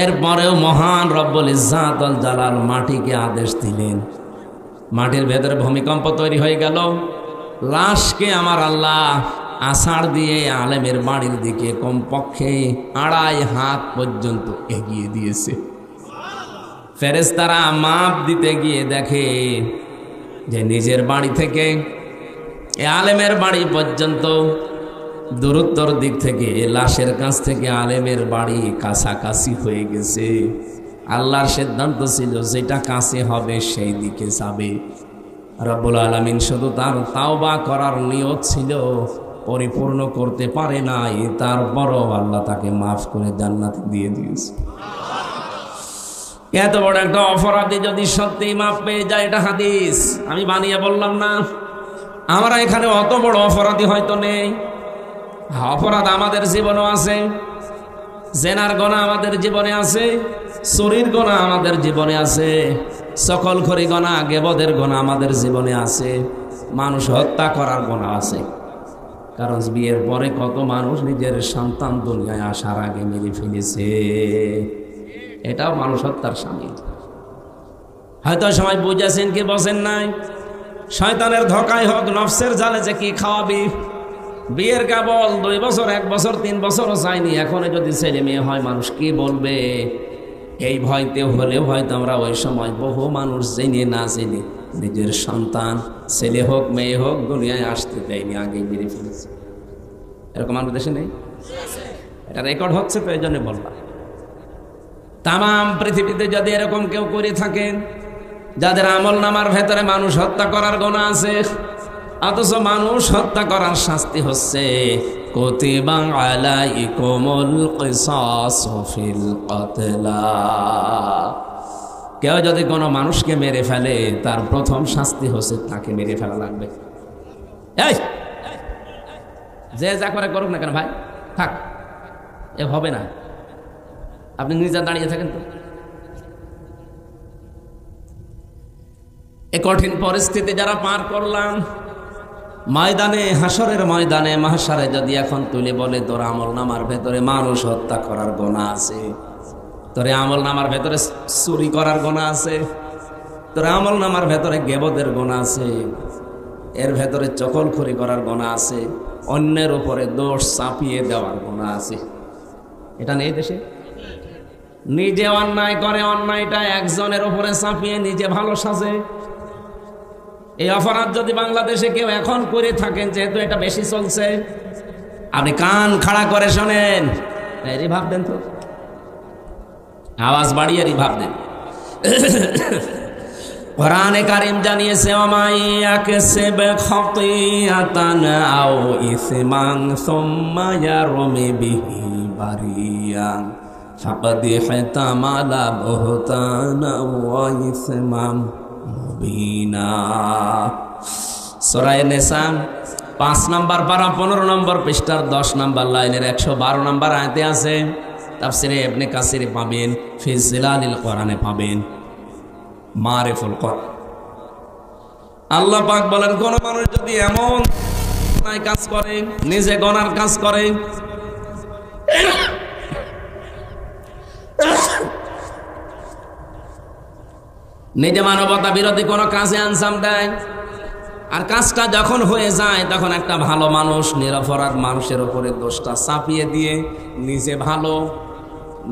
এরপরেও মহান রব্বুল ইজ্জাত ওয়াল জালাল মাটিকে আদেশ দিলেন। মাটির ভেতরে ভূমিকম্প তৈরি হয়ে গেল। লাশকে আমার আল্লাহ আষাঢ় দিয়ে আলেমের বাড়ির দিকে কমপক্ষে 2.5 হাত পর্যন্ত এগিয়ে দিয়েছে। ফেরেশতারা মাপ দিতে গিয়ে দেখে যে নিজের বাড়ি থেকে আলেমের বাড়ি পর্যন্ত দূরত্বর দিক থেকে, লাশের কাছ থেকে আলেমের বাড়ি কাছাকাছি হয়ে গেছে। আল্লাহর সিদ্ধান্ত ছিল যেটা কাছে হবে সেই দিকে যাবে। রব্বুল আলামিন শুধু তার তাওবা করার নিয়ত ছিল, পরিপূর্ণ করতে পারে নাই, তারপরও আল্লাহ তাকে মাফ করে জান্নাতে দিয়ে দিয়েছে। এত বড় একটা অপরাধী যদি সত্যি মাফ পেয়ে যায়, এটা হাদিস, আমি বানিয়ে বললাম না। আমরা এখানে অত বড় অপরাধী হয়তো নেই, অপরাধ আমাদের জীবনেও আছে, জেনার গোনা আমাদের জীবনে আছে, চুরির গোনা আমাদের জীবনে আছে, সকলখড়ি গোনা, গেবদের গোনা আমাদের জীবনে আছে, মানুষ হত্যা করার গোনা আছে। কারণ বিয়ের পরে কত মানুষ নিজের সন্তান দুনিয়ায় আসার আগে মেরে ফেলেছে, এটাও মানুষ হত্যার শামিল। হয়তো সময় বুঝেছেন কি বসেন নাই, শয়তানের ধোঁকায় হোক, নফসের জালে যে কি খাওয়াবি। বিয়ের কেবল 2 বছর, 1 বছর, 3 বছরও চাইনি, এখন যদি ছেলে মেয়ে হয় মানুষ কি বলবে, এই ভয়তে হলেও হয়তো আমরা ওই সময় বহু মানুষ জেনে না জেনে নিজের সন্তান ছেলে হোক মেয়ে হোক দুনিয়ায় আসতে দেয়নি, আগে মেরে ফেলেছে। এরকম আমাদের দেশে নেই? এটা রেকর্ড হচ্ছে, তো এই জন্য বললাম। তাম পৃথিবীতে যদি এরকম কেউ করে থাকেন যাদের আমল নামার ভেতরে মানুষ হত্যা করার গুনাহ আছে, অথচ মানুষ হত্যা করার শাস্তি হচ্ছে কুতিবা আলাইকুমুল কিসাসু ফিল কতলা। কেউ যদি কোনো মানুষকে মেরে ফেলে তার প্রথম শাস্তি হচ্ছে তাকে মেরে ফেলা লাগবে। এই যে যা করে করুক না কেন ভাই, থাক, এ হবে না। আপনি নিজে দাঁড়িয়ে থাকেন তো। এ কঠিন পরিস্থিতি যারা পার করলাম, ময়দানে, হাসরের ময়দানে, মাহশারে যদি এখন তুলে বলে তোর আমল নামার ভেতরে মানুষ হত্যা করার গুনাহ আছে, তোর আমল নামার ভেতরে চুরি করার গুনাহ আছে, তোর আমল নামার ভেতরে গীবতের গুনাহ আছে, এর ভেতরে চকলখড়ি করার গুনাহ আছে, অন্যের উপরে দোষ চাপিয়ে দেওয়ার গুনাহ আছে, এটা নেই দেশে? নিজে অন্যায় করে, অন্যায়টা একজনের উপরে চাপিয়ে নিজে ভালো সাজে। এই অপরাধ যদি বাংলাদেশে কেউ এখন করে থাকেন, যেহেতু এটা বেশি চলছে, আপনি কান খাড়া করে শোনেন, রিভাব দেন তো, আওয়াজ বাড়িয়ে রিভাব দেন। কোরআনে কারীম জানিয়েছে ওমাইয়াকসিব খাতিয়াতান আও ইসমান সুম্মা ইয়ারমি বিহি বারিয়ান ফাকাদ ইহতামালা বুহতানা ওয়া ইসমান মুবিনা। সূরা নিসা 5 নম্বর পারা 15 নম্বর পৃষ্ঠার 10 নম্বর লাইনের 112 নম্বর আয়াতে আছে। তাফসিরে ইবনে কাসিরে পাবেন, ফি জিলালিল কোরআনে পাবেন, মারিফুল কোরআন। আল্লাহ পাক বলেন, কোন মানুষ যদি এমন কাজ করে, নিজে গুনার কাজ করে, নিজে মানবতা বিরোধী কোনো কাজে আঞ্জাম দেয়, আর কাজটা যখন হয়ে যায় তখন একটা ভালো মানুষ নিরপরাধ মানুষের উপরে দোষটা চাপিয়ে দিয়ে নিজে ভালো,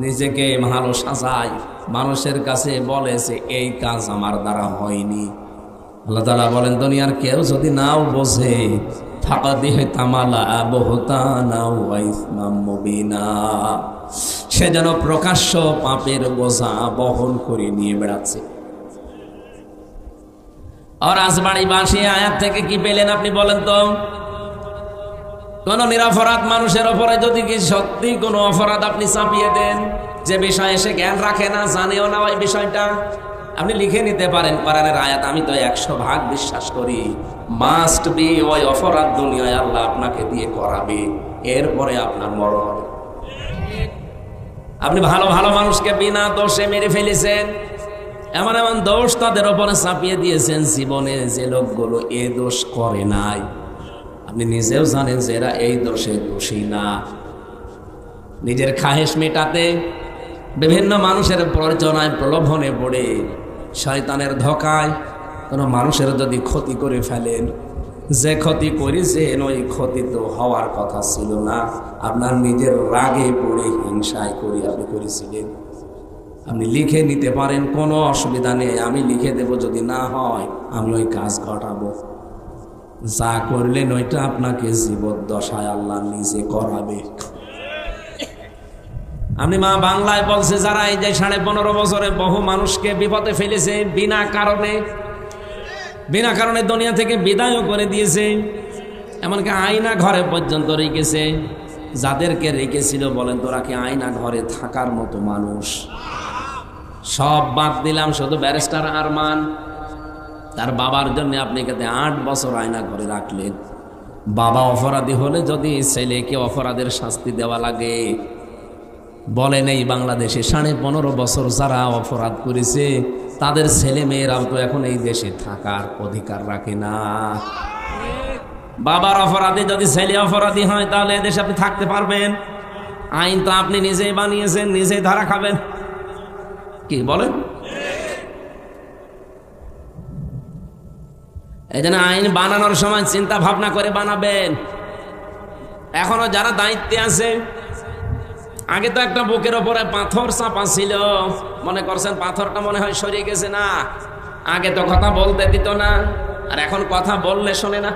নিজেকে ভালো সাজায়, মানুষের কাছে বলে যে এই কাজ আমার দ্বারা হয়নি। আল্লাহ তাআলা বলেন, দুনিয়ার কেউ যদি নাও বোঝে, ফাকাদ ইহতামালা বুহতানা ওয়া ইসমান মুবিনা, সে যেন প্রকাশ্য পাপের বোঝা বহন করে নিয়ে বেড়াচ্ছে। আর রাজবাড়ী বাসী আয়াত থেকে কি পেলেন আপনি বলেন তো? কোন নিরপরাধ মানুষের উপরে যদি কি সত্যি কোনো অপরাধ আপনি চাপিয়ে দেন, যে বিষয়ে সে জ্ঞান রাখে না, জানেও না ওই বিষয়টা, আপনি লিখে নিতে পারেন কোরআনের আয়াত, আমি তো 100% বিশ্বাস করি মাস্ট বি ওই অপরাধ দুনিয়ায় আল্লাহ আপনাকে দিয়ে করাবে, এরপরে আপনার মরণ হবে। আপনি ভালো ভালো মানুষকে বিনা দোষে মেরে ফেলেছেন, এমন এমন দোষ তাদের উপরে চাপিয়ে দিয়েছেন, জীবনে যে লোকগুলো এ দোষ করে নাই, আপনি নিজেও জানেন যে এরা এই দোষে দোষী না। নিজের খাহেশ মেটাতে বিভিন্ন মানুষের প্ররোচনায় প্রলোভনে পড়ে, শয়তানের ধোঁকায় কোনো মানুষের যদি ক্ষতি করে ফেলেন, যে ক্ষতি করেছেন ওই ক্ষতি তো হওয়ার কথা ছিল না, আপনার নিজের রাগে পড়ে হিংসায় করে আপনি করেছিলেন। আপনি লিখে নিতে পারেন, কোনো অসুবিধা নেই, আমি লিখে দেব, যদি না হয় আমি ওই কাজ ঘটাবো। যা করলেন ওইটা আপনাকে জীবদ্দশায় আল্লাহ নিজে করাবে। আপনি মা বাংলায় বলছে, যারা এই যে 15.5 বছরে বহু মানুষকে বিপদে ফেলেছে, বিনা কারণে দুনিয়া থেকে বিদায়ও করে দিয়েছে, এমনকি আয়না ঘরে পর্যন্ত রেখেছে। যাদেরকে রেখেছিল বলেন, তোরা কি আয়না ঘরে থাকার মতো মানুষ? সব বাদ দিলাম, শুধু ব্যারিস্টার আরমান, তার বাবার জন্য আপনি কাছে 8 বছর আয়না ঘরে রাখলেন। বাবা অপরাধী হলে যদি ছেলেকে অপরাধের শাস্তি দেওয়া লাগে, বলেন এই বাংলাদেশে 15.5 বছর যারা অপরাধ করেছে তাদের ছেলে মেয়েরাও তো এখন এই দেশে থাকার অধিকার রাখে না। বাবার অপরাধী যদি ছেলে অপরাধী হয়, তাহলে এদেশে আপনি থাকতে পারবেন? আইন তো আপনি নিজেই বানিয়েছেন, নিজেই ধরা খাবেন। কি বলেন? এই জন্য আইন বানানোর সময় চিন্তা ভাবনা করে বানাবেন। এখনো যারা দায়িত্বে আছে, আগে তো একটা বুকের ওপরে পাথর চাপা ছিল, মনে করছেন পাথরটা মনে হয় সরিয়ে গেছে। না, আগে তো কথা বলতে দিত না, আর এখন কথা বললে শোনে না।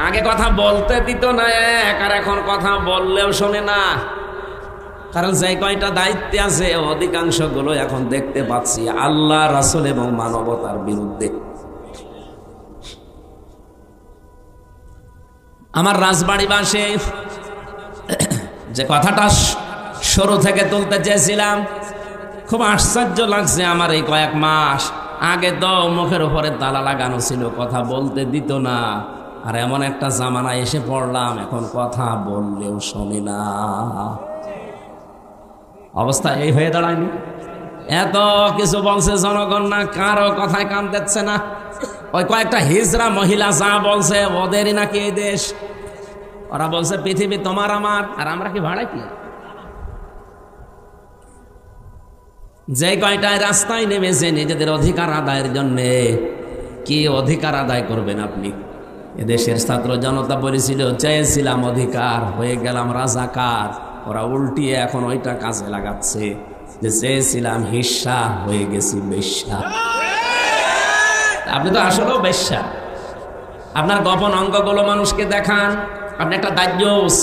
আগে কথা বলতে দিত না এক, আর এখন কথা বললেও শোনে না। কারণ যে কয়টা দায়িত্বে আছে অধিকাংশ গুলো এখন দেখতে পাচ্ছি আল্লাহ, রাসূল এবং মানবতার বিরুদ্ধে। আমার রাজবাড়িবাসে যে কথাটা শুরু থেকে তুলতে চেয়েছিলাম, খুব আশ্চর্য লাগছে আমার এই কয়েক মাস আগে তো মুখের উপরে তালা লাগানো ছিল, কথা বলতে দিত না, আর এমন একটা জামানায় এসে পড়লাম এখন কথা বললেও শোনে না। অবস্থা এই হয়ে দাঁড়ায়নি? এত কিছু বলছে জনগণ, না কারো কথায় কান দিচ্ছে না। ওই কয়েকটা হিজড়া মহিলা যা বলছে ওদেরই নাকি এই দেশ। ওরা বলছে পৃথিবী তোমার আমার, আর আমরা কি ভাড়া কি? যে কয়টায় রাস্তায় নেমেছে নিজেদের অধিকার আদায়ের জন্য, কি অধিকার আদায় করবেন আপনি? এদেশের ছাত্র জনতা বলেছিল চেয়েছিলাম অধিকার, হয়ে গেলাম রাজাকার। ওরা উল্টিয়ে এখন ওইটা কাজে লাগাচ্ছে, যে চেয়েছিলাম হিস্সা, হয়ে গেছি বেশ্যা। আপনি তো আসলেও বেশ্যা। আপনার গোপন অঙ্গগুলো মানুষকে দেখান, আপনি একটা দাজ্জুস।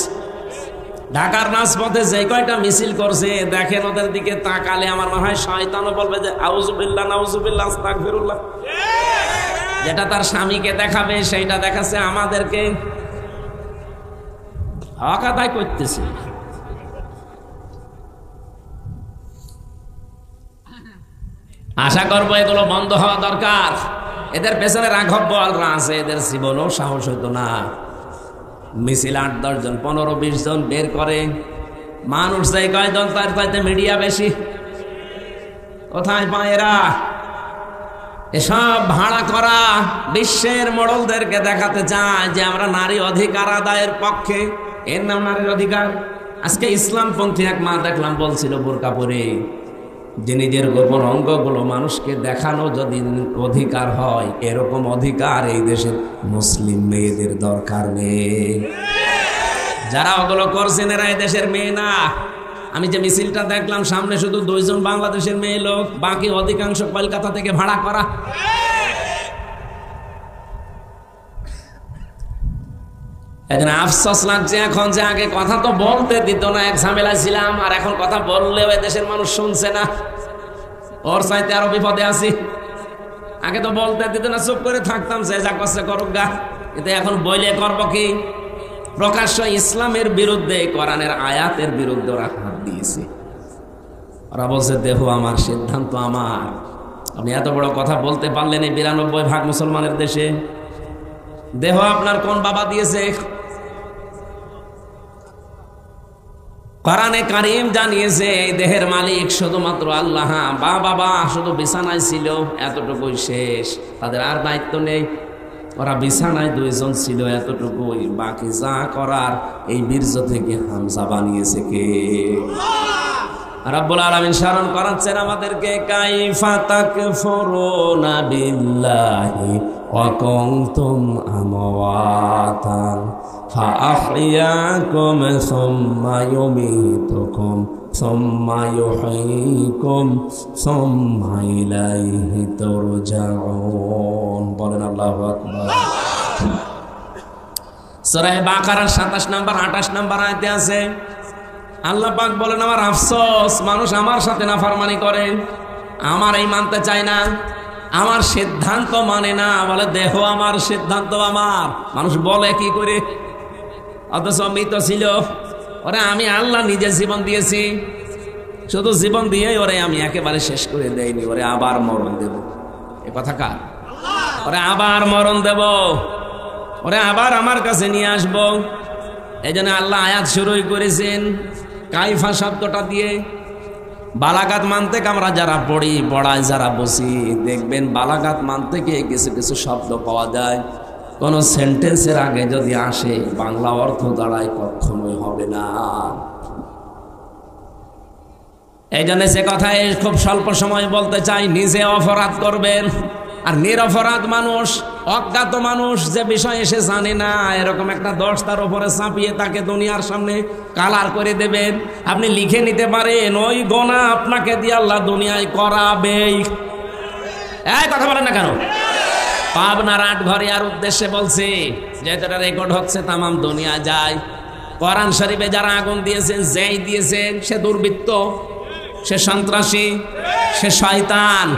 ঢাকার রাজপথে যে কয়টা মিছিল করছে দেখেন, ওদের দিকে তাকালে আমার মনে হয় শয়তানও বলবে যে আউযুবিল্লাহ নাউযুবিল্লাহ আস্তাগফিরুল্লাহ। যেটা তার স্বামীকে দেখাবে সেইটা দেখাচ্ছে আমাদেরকে। হক আদায় করতেছে। আশা করবো এগুলো বন্ধ হওয়া দরকার। এদের পেছনে রাঘব বলরা আছে, এদের জীবনও সাহস হইতো না। মিছিল 8-10 জন 15-20 জন বের করে, মানুষ যাই কয়জন, তার চাইতে মিডিয়া বেশি। কোথায় পায় এরা? এসব ভাড়া করা বিশ্বের মোড়লদেরকে দেখাতে চায় যে আমরা নারী অধিকার আদায়ের পক্ষে। এর নাম নারীর অধিকার। আজকে ইসলামপন্থী এক মা দেখলাম বলছিল বোরকা পরে, যে নিজের গোপন অঙ্গগুলো মানুষকে দেখানো যদি অধিকার হয়, এরকম অধিকার এই দেশের মুসলিম মেয়েদের দরকার নেই। যারা ওগুলো করছেন এরা এই দেশের মেয়ে না। আমি যে মিছিলটা দেখলাম সামনে শুধু 2 জন বাংলাদেশের মেয়ে লোক, বাকি অধিকাংশ কলকাতা থেকে ভাড়া করা। এখন আফসোস লাগছে এখন, যে আগে কথা তো বলতে দিত না, এক ঝামেলা ছিলাম, আর এখন কথা বললেও দেশের মানুষ শুনছে না। ওর চাইতে আরো বিপদে আছি। আগে তো বলতে দিত না, চুপ করে থাকতাম, যে যা করছে করুক গা। কিন্তু এখন বইলে করব কি? প্রকাশ্য ইসলামের বিরুদ্ধে, কোরআনের আয়াতের বিরুদ্ধে ওরা হাত দিয়েছে। ওরা বলছে দেহ আমার, সিদ্ধান্ত আমার। আপনি এত বড় কথা বলতে পারলেন এই 92% মুসলমানের দেশে? দেহ আপনার কোন বাবা দিয়েছে? কোরআনে কারীম জানিয়েছে এই দেহের মালিক শুধুমাত্র আল্লাহ। বাবা শুধু বিছানায় ছিল, এতটুকুই শেষ, তাদের আর দায়িত্ব নেই। ওরা বিছানায় 2 জন ছিল, এতটুকুই। বাকি যা করার এই বীর্য থেকে হামজা বানিয়েছে কে? রাব্বুল আলামিন স্মরণ করাচ্ছেন আমাদেরকে, কাইফা তাকফুরুনা বিল্লাহি ওয়া কুনতুম আমওয়াতান ফাআহইয়াকুম সুম্মা ইউমীতুকুম সুম্মা ইউহয়ীকুম সুম্মা ইলাইহি তুরজাউন। বলেন আল্লাহু আকবার। সূরা বাকারার 27 নম্বর 28 নম্বর আয়াতে আছে, আল্লাহ পাক বলেন আমার আফসোস, মানুষ আমার সাথে নাফরমানি করে, আমার এই মানতে চায় না, আমার সিদ্ধান্ত মানে না। বলে দেহ আমার, সিদ্ধান্ত আমার। মানুষ বলে কি করে? অথচ মৃত ছিল। ওরে আমি আল্লাহ নিজে জীবন দিয়েছি, শুধু জীবন দিয়ে ওরে আমি একেবারে শেষ করে দেয়নি, ওরে আবার মরণ দেব। এ কথা কার? ওরে আবার মরণ দেব, ওরে আবার আমার কাছে নিয়ে আসবো। এই জন্য আল্লাহ আয়াত শুরুই করেছেন কাইফা শব্দটা দিয়ে। বালাগাত মানতে আমরা যারা পড়ি, পড়ায় যারা বসি, দেখবেন বালাগাত মানতে গিয়ে কিছু কিছু শব্দ পাওয়া যায়, কোন সেন্টেন্সের আগে যদি আসে বাংলা অর্থ দাঁড়ায় কখনোই হবে না। এই জন্য সে কথায় খুব স্বল্প সময় বলতে চাই, নিজে অপরাধ করবেন, আর নিরপরাধ মানুষ, অজ্ঞাত মানুষ, যে বিষয় এসে জানে না, এরকম একটা দোষ তার উপরে চাপিয়ে তাকে দুনিয়ার সামনে কালার করে দেবেন। আপনি লিখে নিতে পারেন ওই গোনা আপনাকে দিয়ে আল্লাহ দুনিয়ায় করাবেই। এই কথা বলেন না কেন? পাবনার আটঘরে আর উদ্দেশ্যে বলছি, যেটা রেকর্ড হচ্ছে তামাম দুনিয়া যায়। কোরআন শরীফে যারা আগুন দিয়েছেন, যেই দিয়েছেন সে দুর্বৃত্ত, সে সন্ত্রাসী, সে শয়তান।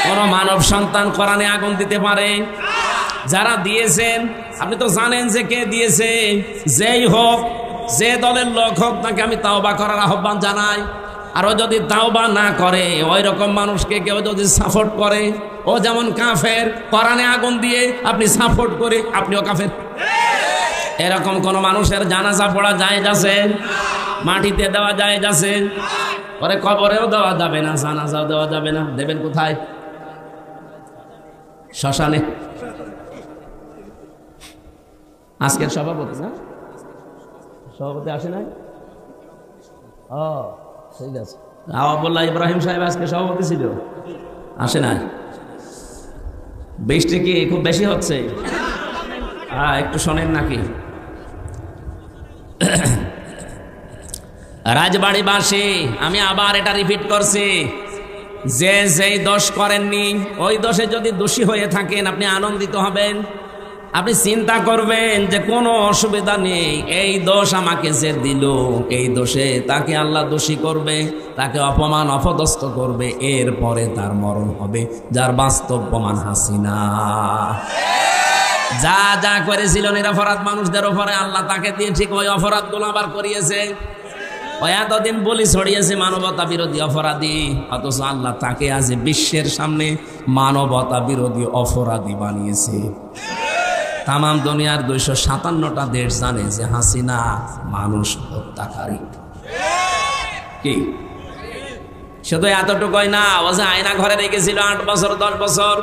কোন মানব সন্তান কোরআনে আগুন দিতে পারে? যারা দিয়েছেন আপনি তো জানেন যে কে দিয়েছে। যেই হোক, যে দলের লোক হোক, তাকে আমি তাওবা করার আহ্বান জানাই। আর ও যদি তাওবা না করে, ওই রকম মানুষকে কেউ যদি সাপোর্ট করে, ও যেমন কাফের, কোরআনে আগুন দিয়ে আপনি সাপোর্ট করে আপনিও কাফের। এরকম কোন মানুষের জানাজা পড়া জায়েজ আছে? মাটিতে দেওয়া জায়েজ আছে? পরে কবরেও দেওয়া যাবে না, জানাজাও দেওয়া যাবে না। দেবেন কোথায়? শ্মশানে। আজকের সভাপতি না, সভাপতি আসে নাই? ও ঠিক আছে। আওয়াবুল্লাহ ইব্রাহিম সাহেব আজকে সভাপতি ছিল, আসে নাই। বৃষ্টি কি খুব বেশি হচ্ছে? হ্যাঁ, একটু শোনেন নাকি? রাজবাড়িবাসী, আমি আবার এটা রিপিট করছি, যে যেই দোষ করেননি, ওই দোষে যদি দোষী হয়ে থাকেন, আপনি আনন্দিত হবেন। আপনি চিন্তা করবেন যে কোনো অসুবিধা নেই, এই দোষ আমাকে যে দিল, এই দোষে তাকে আল্লাহ দোষী করবে, তাকে অপমান অপদস্থ করবে, এরপরে তার মরণ হবে, যার বাস্তব প্রমাণ হাসিনা। যা যা করেছিল নিরপরাধ মানুষদের উপরে, আল্লাহ তাকে দিয়ে ঠিক ওই অপরাধগুলো আবার করিয়েছে। ওই এতদিন বলি ছড়িয়েছে মানবতা বিরোধী অপরাধী, অথচ আল্লাহ তাকে আজ বিশ্বের সামনে মানবতা বিরোধী অপরাধী বানিয়েছে। তামাম দুনিয়ার 257টা দেশ জানে যে হাসিনা মানুষ হত্যাকারী। কি শুধু এতটুকুই না, ও যে আয়না ঘরে রেখেছিল 8 বছর 10 বছর,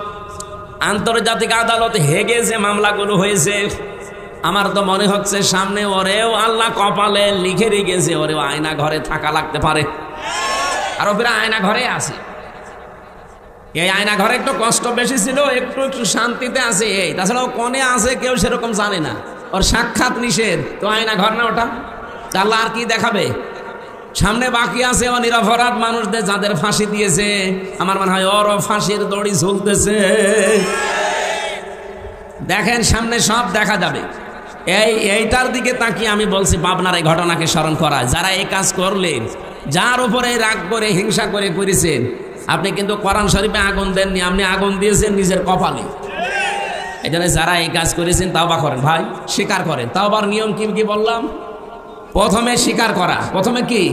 আন্তর্জাতিক আদালতে হেগে যে মামলাগুলো হয়েছে, আমার তো মনে হচ্ছে সামনে ওরেও আল্লাহ কপালে লিখে রেখেছে, ওরেও আয়না ঘরে থাকা লাগতে পারে। আর ওপরে আয়না ঘরে আছে। এই আয়না ঘরে একটু কষ্ট বেশি ছিল, একটু শান্তিতে আছে। এই তাছাড়াও কোনে আছে কেউ সেরকম জানে না, ওর সাক্ষাৎ নিষেধ। তো আয়না ঘর না ওটা? আল্লাহ আর কি দেখাবে? সামনে বাকি আছে ও নিরপরাধ মানুষদের যাদের ফাঁসি দিয়েছে, আমার মনে হয় ওরও ফাঁসির দড়ি ঝুলতেছে। দেখেন সামনে সব দেখা যাবে। এইটার দিকে তাকিয়ে আমি বলছি, পাবনার এই ঘটনাকে স্মরণ করায়। যারা এই কাজ করলেন, যার উপরে রাগ করে হিংসা করে করেছেন, আপনি কিন্তু কোরআন শরীফে আগুন দেননি, আপনি আগুন দিয়েছেন নিজের কপালে। এই জন্য যারা এই কাজ করেছেন তাওবা করেন ভাই, স্বীকার করেন। তাওবার নিয়ম কি কি বললাম? প্রথমে স্বীকার করা। প্রথমে কি?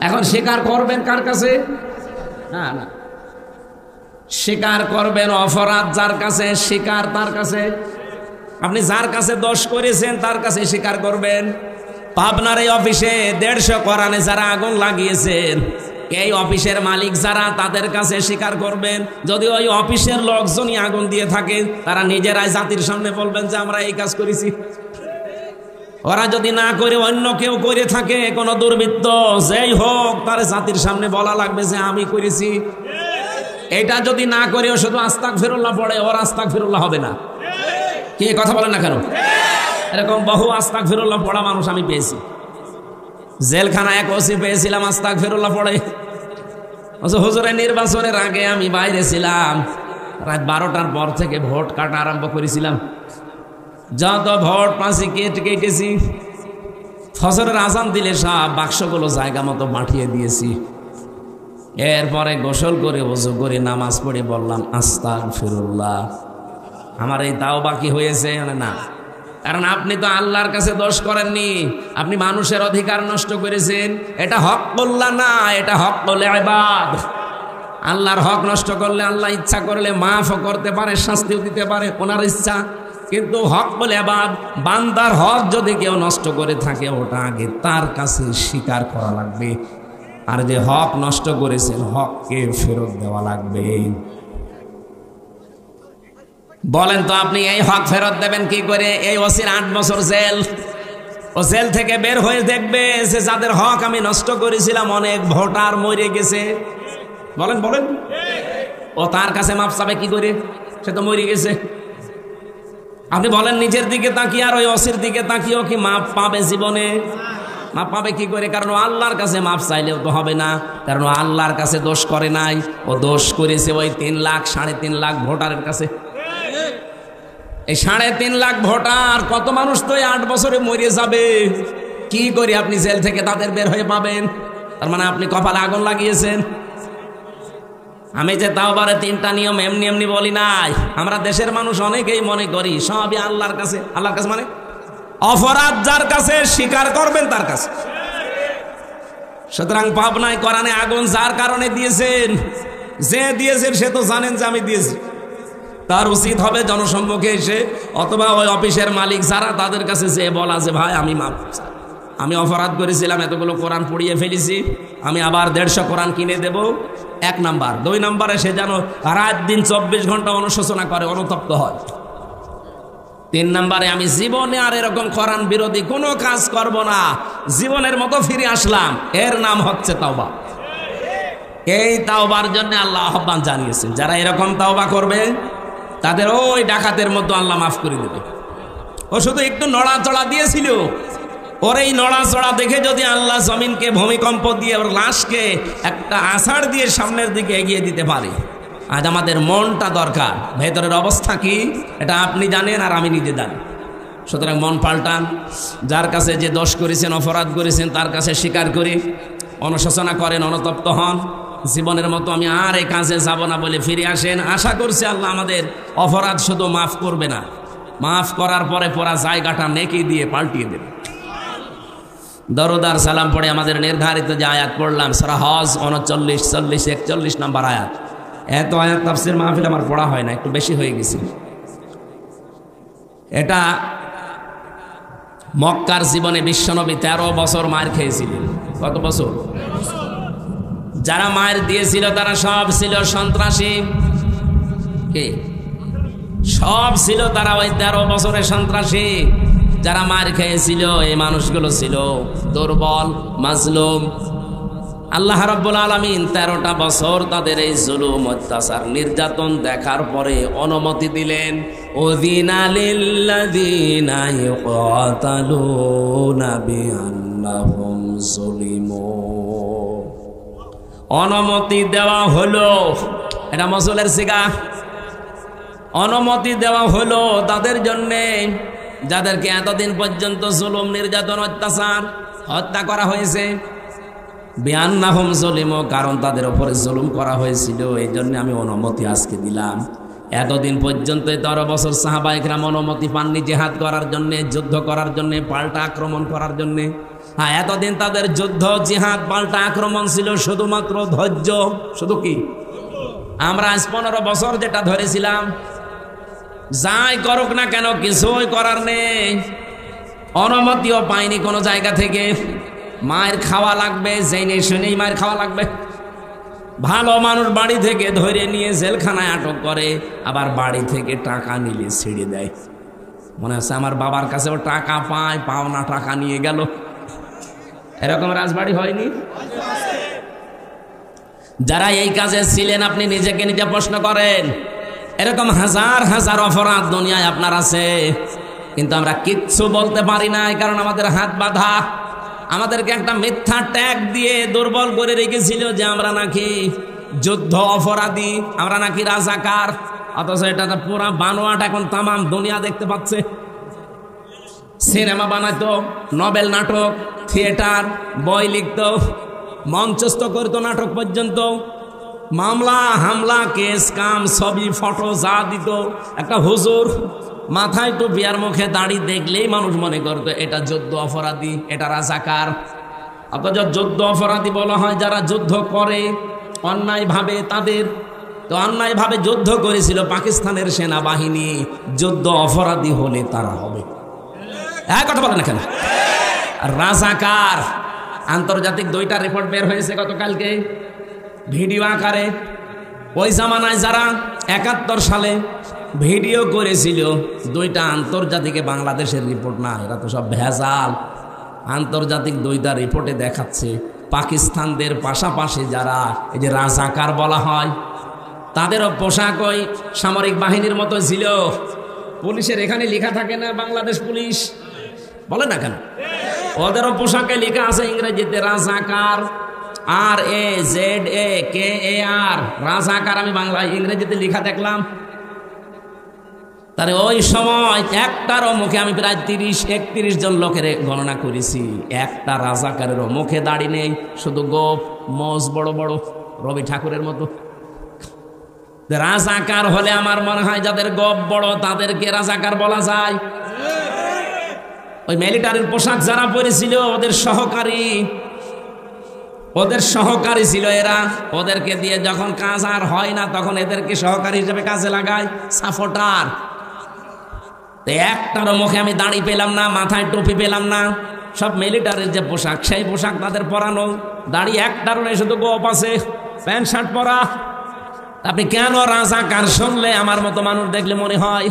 এখন স্বীকার করবেন কার কাছে? না না, স্বীকার করবেন অপরাধ যার কাছে, স্বীকার তার কাছে। আপনি যার কাছে দোষ করেছেন তার কাছে স্বীকার করবেন। পাবনার এই অফিসে 150 কোরআনে যারা আগুন লাগিয়েছেন, এই অফিসের মালিক যারা, তাদের কাছে স্বীকার করবেন। যদি ওই অফিসের লোকজনই আগুন দিয়ে থাকে, তারা নিজেরাই জাতির সামনে বলবেন যে আমরা এই কাজ করেছি। ওরা যদি না করে অন্য কেউ করে থাকে, কোন দুর্বৃত্ত যেই হোক, তার জাতির সামনে বলা লাগবে যে আমি করেছি। এটা যদি না করেও শুধু আস্তাগফিরুল্লাহ পড়ে, ওর আস্তাগফিরুল্লাহ হবে না। কি কথা বলেন না কেন? এরকম বহু আস্তাগফিরুল্লাহ পড়া মানুষ আমি পেয়েছি। জেলখানা এক ওসি পেয়েছিলাম আস্তাগফিরুল্লাহ পড়ে। হুজুরের নির্বাচনের আগে আমি বাইরে ছিলাম, রাত 12টার পর থেকে ভোট কাটা আরম্ভ করেছিলাম। যত ভোট পাঁচি কেটেছি, ফজরের আজান দিলে সব বাক্সগুলো জায়গা মতো মাঠিয়ে দিয়েছি। এরপরে গোসল করে ওযু করে নামাজ পড়ে বললাম আস্তাগফিরুল্লাহ। আমার এই তাও বাকি হয়েছে না, কারণ আপনি তো আল্লাহর কাছে দোষ করেননি, আপনি মানুষের অধিকার নষ্ট করেছেন। এটা হকুল্লাহ না, এটা হকুল ইবাদ। আল্লাহর হক নষ্ট করলে আল্লাহ ইচ্ছা করলে মাফও করতে পারে, শাস্তিও দিতে পারে, ওনার ইচ্ছা। কিন্তু হকুল ইবাদ, বান্দার হক যদি কেউ নষ্ট করে থাকে, ওটা আগে তার কাছে স্বীকার করা লাগবে। আর যে হক নষ্ট করেছেন, হককে ফেরত দেওয়া লাগবে। বলেন তো আপনি এই হক ফেরত দেবেন কি করে? এই ওসির 8 বছর জেল, ও জেল থেকে বের হয়ে দেখবে যে যাদের হক আমি নষ্ট করেছিলাম, অনেক ভোটার মরে গেছে। বলেন বলেন, ও তার কাছে মাপ চাবে কি করে? সে তো মরে গেছে। আপনি বলেন নিজের দিকে তাকিয়ে আর ওই অসির দিকে তাকিয়েও কি মাপ পাবে জীবনে? মাপ পাবে কি করে? কারণ আল্লাহর কাছে মাপ চাইলেও তো হবে না, কারণ আল্লাহর কাছে দোষ করে নাই, ও দোষ করেছে ওই 3 লাখ 3.5 লাখ ভোটারের কাছে। এই 3.5 লাখ ভোটার, কত মানুষ তো 8 বছরে মরে যাবে। কি করে আপনি জেল থেকে তাদের বের হয়ে পাবেন? তার মানে আপনি কপালে আগুন লাগিয়েছেন। আমি যে তাওবারে 3টা নিয়ম এমনি এমনি বলি নাই, আমরা দেশের মানুষ অনেকেই মনে করি সবই আল্লাহর কাছে। আল্লাহর কাছে মানে অপরাধ যার কাছে স্বীকার করবেন তার কাছে। সুতরাং পাবনায় কোরআনে আগুন যার কারণে দিয়েছেন, যে দিয়েছেন সে তো জানেন যে আমি দিয়েছি। তার উচিত হবে জনসম্মুখে এসে অথবা ওই অফিসের মালিক যারা তাদের কাছে যে বলা যে ভাই আমি অপরাধ করেছিলাম, এতগুলো কোরআন পড়িয়ে ফেলেছি, আমি আবার 150 কোরআন কিনে দেব। 1 নাম্বার। 2 নাম্বারে সে যেন রাত দিন 24 ঘন্টা অনুশোচনা করে, অনুতপ্ত হয়। 3 নাম্বারে আমি জীবনে আর এরকম কোরআন বিরোধী কোনো কাজ করব না, জীবনের মতো ফিরে আসলাম। এর নাম হচ্ছে তাওবা। এই তাওবার জন্য আল্লাহ আহ্বান জানিয়েছেন, যারা এরকম তাওবা করবে তাদের ওই ডাকাতের মতো আল্লাহ মাফ করে দেবে। ও শুধু একটু নড়াচড়া দিয়েছিল, ওর এই নড়াচড়া দেখে যদি আল্লাহ জমিনকে ভূমিকম্প দিয়ে ওর লাশকে একটা আষাঢ় দিয়ে সামনের দিকে এগিয়ে দিতে পারে। আজ আমাদের মনটা দরকার, ভেতরের অবস্থা কি এটা আপনি জানেন আর আমি নিজে জানি। সুতরাং মন পাল্টান, যার কাছে যে দোষ করেছেন, অপরাধ করেছেন, তার কাছে স্বীকার করে অনুশোচনা করেন, অনুতপ্ত হন। জীবনের মতো আমি আর এই কাজে যাব না বলে ফিরে আসেন। আশা করছি আল্লাহ আমাদের অপরাধ শুধু মাফ করবে না, মাফ করার পরে পুরা জায়গাটা নেকি দিয়ে পাল্টিয়ে দেবে। দরুদ আর সালাম পড়ে আমাদের নির্ধারিত যে আয়াত পড়লাম সূরা হজ 39, 40, 41 নম্বর আয়াত। এত আয়াত তাফসীর মাহফিল আমার পড়া হয় না, একটু বেশি হয়ে গেছে। এটা মক্কার জীবনে বিশ্বনবী 13 বছর মার খেয়েছিলেন। কত বছর? যারা মার দিয়েছিল তারা সব ছিল সন্ত্রাসী। কে? সব ছিল তারা ওই 13 বছরের সন্ত্রাসী। যারা মার খেয়েছিল এই মানুষগুলো ছিল দুর্বল, মাজলুম। আল্লাহ রাব্বুল আলামিন 13টা বছর তাদের এই জুলুম, অত্যাচার, নির্যাতন দেখার পরে অনুমতি দিলেন। উযিনা লিল্লাযীনা ইউকাতালুনা বিআন্নাহুম যুলিমু। অনুমতি দেওয়া হলো, এটা মসুলের সিগা। অনুমতি দেওয়া হলো তাদের জন্যে যাদেরকে এতদিন পর্যন্ত জুলুম, নির্যাতন, অত্যাচার, হত্যা করা হয়েছে। বিআন্নাহুম যুলিমু, কারণ তাদের উপরে জুলুম করা হয়েছিল, এই জন্য আমি অনুমতি আজকে দিলাম। এতদিন পর্যন্ত 13 বছর সাহাবা ইকরাম অনুমতি পাননি জিহাদ করার জন্যে, যুদ্ধ করার জন্যে, পাল্টা আক্রমণ করার জন্যে। হ্যাঁ, এতদিন তাদের যুদ্ধ, জিহাদ, পাল্টা আক্রমণ ছিল শুধুমাত্র ধৈর্য। শুধু কি? আমরা আজ 15 বছর যেটা ধরেছিলাম, যাই করুক না কেন কিছুই করার নেই। অনুমতিও পাইনি কোনো জায়গা থেকে। মায়ের খাওয়া লাগবে, জেনে শুনেই মায়ের খাওয়া লাগবে। ভালো মানুষ বাড়ি থেকে ধরে নিয়ে জেলখানায় আটক করে, আবার বাড়ি থেকে টাকা নিলে ছেড়ে দেয়। মনে হচ্ছে আমার বাবার কাছেও টাকা পায়, পাওনা টাকা নিয়ে গেল। এরকম রাজবাড়ি হয়নি? যারা এই কাজে ছিলেন আপনি নিজেকে নিজে প্রশ্ন করেন। এরকম হাজার হাজার অপরাধ দুনিয়ায় আপনার আছে, কিন্তু আমরা কিচ্ছু বলতে পারি না, কারণ আমাদের হাত বাঁধা। আমাদেরকে একটা মিথ্যা ট্যাগ দিয়ে দুর্বল করে রেখেছিল যে আমরা নাকি যুদ্ধ অপরাধী, আমরা নাকি রাজাকার। অথচ এটা তো পুরা বানোয়াট, এখন তামাম দুনিয়া দেখতে পাচ্ছে। সিনেমা বানাতো, নভেল, নাটক, থিয়েটার, বই লিখতো, মঞ্চস্থ করতো নাটক পর্যন্ত। মামলা, হামলা, কেস, কাম সবই, ফটো যা দিত। একটা হুজুর মাথায় টুপি আর মুখে দাড়ি দেখলেই মানুষ মনে করতো এটা যুদ্ধ অপরাধী, এটা রাজাকার। অথচ যুদ্ধ অপরাধী বলা হয় যারা যুদ্ধ করে অন্যায়ভাবে তাদের। তো অন্যায়ভাবে যুদ্ধ করেছিল পাকিস্তানের সেনাবাহিনী, যুদ্ধ অপরাধী হলে তারা হবে। এক কথা বলেন না কেন? রাজাকার আন্তর্জাতিক 2টা রিপোর্ট বের হয়েছে গতকালকে ভিডিও আকারে। ওই জামানায় যারা 71 সালে ভিডিও করেছিল, 2টা আন্তর্জাতিকে, বাংলাদেশের রিপোর্ট না, এরা তো সব ভেজাল। আন্তর্জাতিক 2টা রিপোর্টে দেখাচ্ছে পাকিস্তানদের পাশাপাশি যারা এই যে রাজাকার বলা হয়, তাদেরও পোশাক ওই সামরিক বাহিনীর মতো ছিল। পুলিশের এখানে লেখা থাকে না বাংলাদেশ পুলিশ, বলে না কেন? ওদেরও পোশাকে লেখা আছে ইংরেজিতে রাজাকার, RAZAKAR, রাজাকার। আমি বাংলা ইংরেজিতে লেখা দেখলাম। তাহলে ওই সময় একটারও মুখে আমি প্রায় 30-31 জন লোকের গণনা করেছি, একটা রাজাকারেরও মুখে দাড়ি নেই, শুধু গোপ মোজ বড় বড়, রবি ঠাকুরের মতো। রাজাকার হলে আমার মনে হয় যাদের গোপ বড় তাদেরকে রাজাকার বলা যায়। ওই মিলিটারির পোশাক যারা পরেছিল ওদের সহকারী ছিল এরা। ওদেরকে দিয়ে যখন কাজ আর হয় না তখন এদেরকে সহকারী হিসেবে কাজে লাগায়, সাপোর্টার। একটারও মুখে আমি দাড়ি পেলাম না, মাথায় টুপি পেলাম না। সব মিলিটারির যে পোশাক সেই পোশাক তাদের পরানো, দাড়ি একটারও নেই, শুধু গোপ আছে, প্যান্ট শার্ট পরা। আপনি কেন রাজাকার শুনলে আমার মতো মানুষ দেখলে মনে হয়?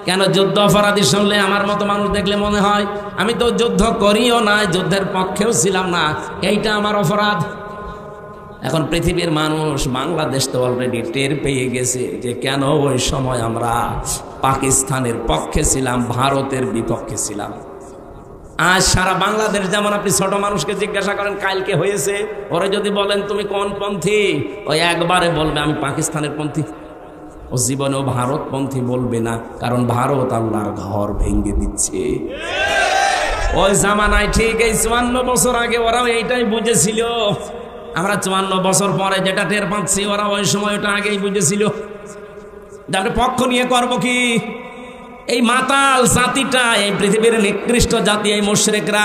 কেন যুদ্ধ অপরাধী শুনলে আমার মতো মানুষ দেখলে মনে হয়? আমি তো যুদ্ধ করিও না, যুদ্ধের পক্ষেও ছিলাম না, এইটা আমার অপরাধ। এখন পৃথিবীর মানুষ, বাংলাদেশ তো অলরেডি টের পেয়ে গেছে যে কেন ওই সময় আমরা পাকিস্তানের পক্ষে ছিলাম, ভারতের বিপক্ষে ছিলাম। আজ সারা বাংলাদেশ যেমন আপনি ছোট মানুষকে জিজ্ঞাসা করেন কালকে হয়েছে, ওরা যদি বলেন তুমি কোন পন্থী, ওই একবারে বলবে আমি পাকিস্তানের পন্থী। ও জীবনেও ভারতপন্থী বলবে না, কারণ ভারত আল্লাহর ঘর ভেঙে দিচ্ছে। ওই জামানায় ঠিক এই 54 বছর আগে ওরাও এইটাই বুঝেছিল। আমরা 54 বছর পরে যেটা টের পাচ্ছি, ওরা ওই সময় ওটা আগেই বুঝেছিল। আপনি পক্ষ নিয়ে করবো কি? এই মাতাল জাতিটা, এই পৃথিবীর নিকৃষ্ট জাতি, এই মুশরিকরা,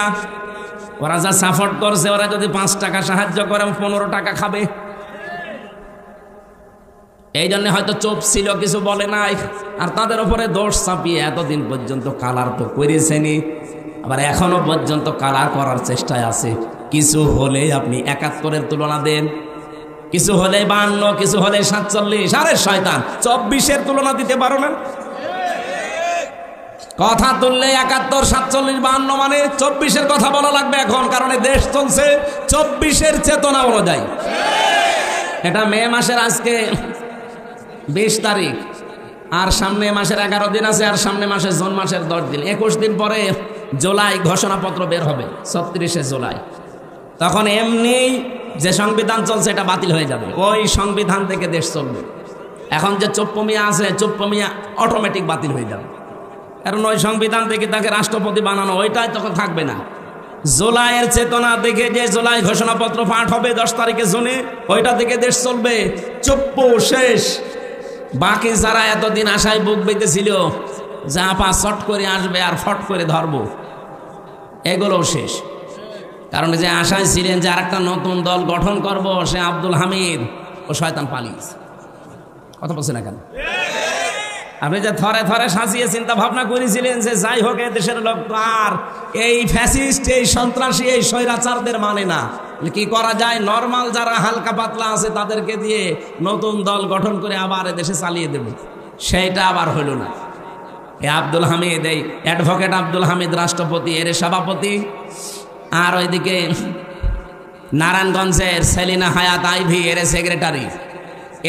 ওরা যা সাপোর্ট করছে, ওরা যদি 5 টাকা সাহায্য করে 15 টাকা খাবে। এই জন্য হয়তো চোপ ছিল, কিছু বলে নাই। আর তাদের উপরে দোষ চাপিয়ে এতদিন পর্যন্ত কালার তো করেছেনি, আবার এখনো পর্যন্ত কালার করার চেষ্টায় আছে। কিছু হলে আপনি 71-এর তুলনা দেন, কিছু হলে 52, কিছু হলে 47। আরে শয়তান, 24-এর তুলনা দিতে পারো না? কথা তুললে 71, 47, 52, মানে 24-এর কথা বলা লাগবে এখন, কারণ দেশ চলছে 24-এর চেতনা অনুযায়ী। এটা মে মাসের আজকে 20 তারিখ, আর সামনে মাসের 11 দিন আছে, আর সামনে মাসে জুন মাসের 10 দিন, 21 দিন পরে জুলাই ঘোষণাপত্র বের হবে, 36শে জুলাই। তখন এমনি যে সংবিধান চলছে এটা বাতিল হয়ে যাবে, ওই সংবিধান থেকে দেশ চলবে। এখন যে চোপ্প মিয়া আছে, চোপ্প মিয়া অটোমেটিক বাতিল হয়ে যাবে, কারণ ওই সংবিধান থেকে তাকে রাষ্ট্রপতি বানানো, ওইটাই তখন থাকবে না। জুলাইয়ের চেতনা দেখে যে জুলাই ঘোষণাপত্র পাঠ হবে 10 তারিখে জুনে, ওইটা থেকে দেশ চলবে। চুপ্প শেষ। বাকি যারা এতদিন আশায় বুক বেঁধেছিল যে আপা শট করে আসবে আর ফট করে ধরবো, এগুলোও শেষ। কারণ যে আশায় ছিলেন যে আরেকটা নতুন দল গঠন করব, সে আব্দুল হামিদ ও শয়তান পালিয়েছে। কথা বলছে না কেন? আপনি যে থরে থরে সাজিয়ে চিন্তা ভাবনা করেছিলেন যে যাই হোক দেশের লোক তো আর এই ফ্যাসিস্ট, এই সন্ত্রাসী, এই স্বৈরাচারদের মানে না, কি করা যায়? নরমাল যারা হালকা পাতলা আছে তাদেরকে দিয়ে নতুন দল গঠন করে আবার দেশে চালিয়ে দেবে, সেইটা আবার হইল না। এই আব্দুল হামিদ, এই অ্যাডভোকেট আব্দুল হামিদ রাষ্ট্রপতি, এর সভাপতি, আর ওইদিকে নারায়ণগঞ্জের সেলিনা হায়াত আইভি, এর সেক্রেটারি।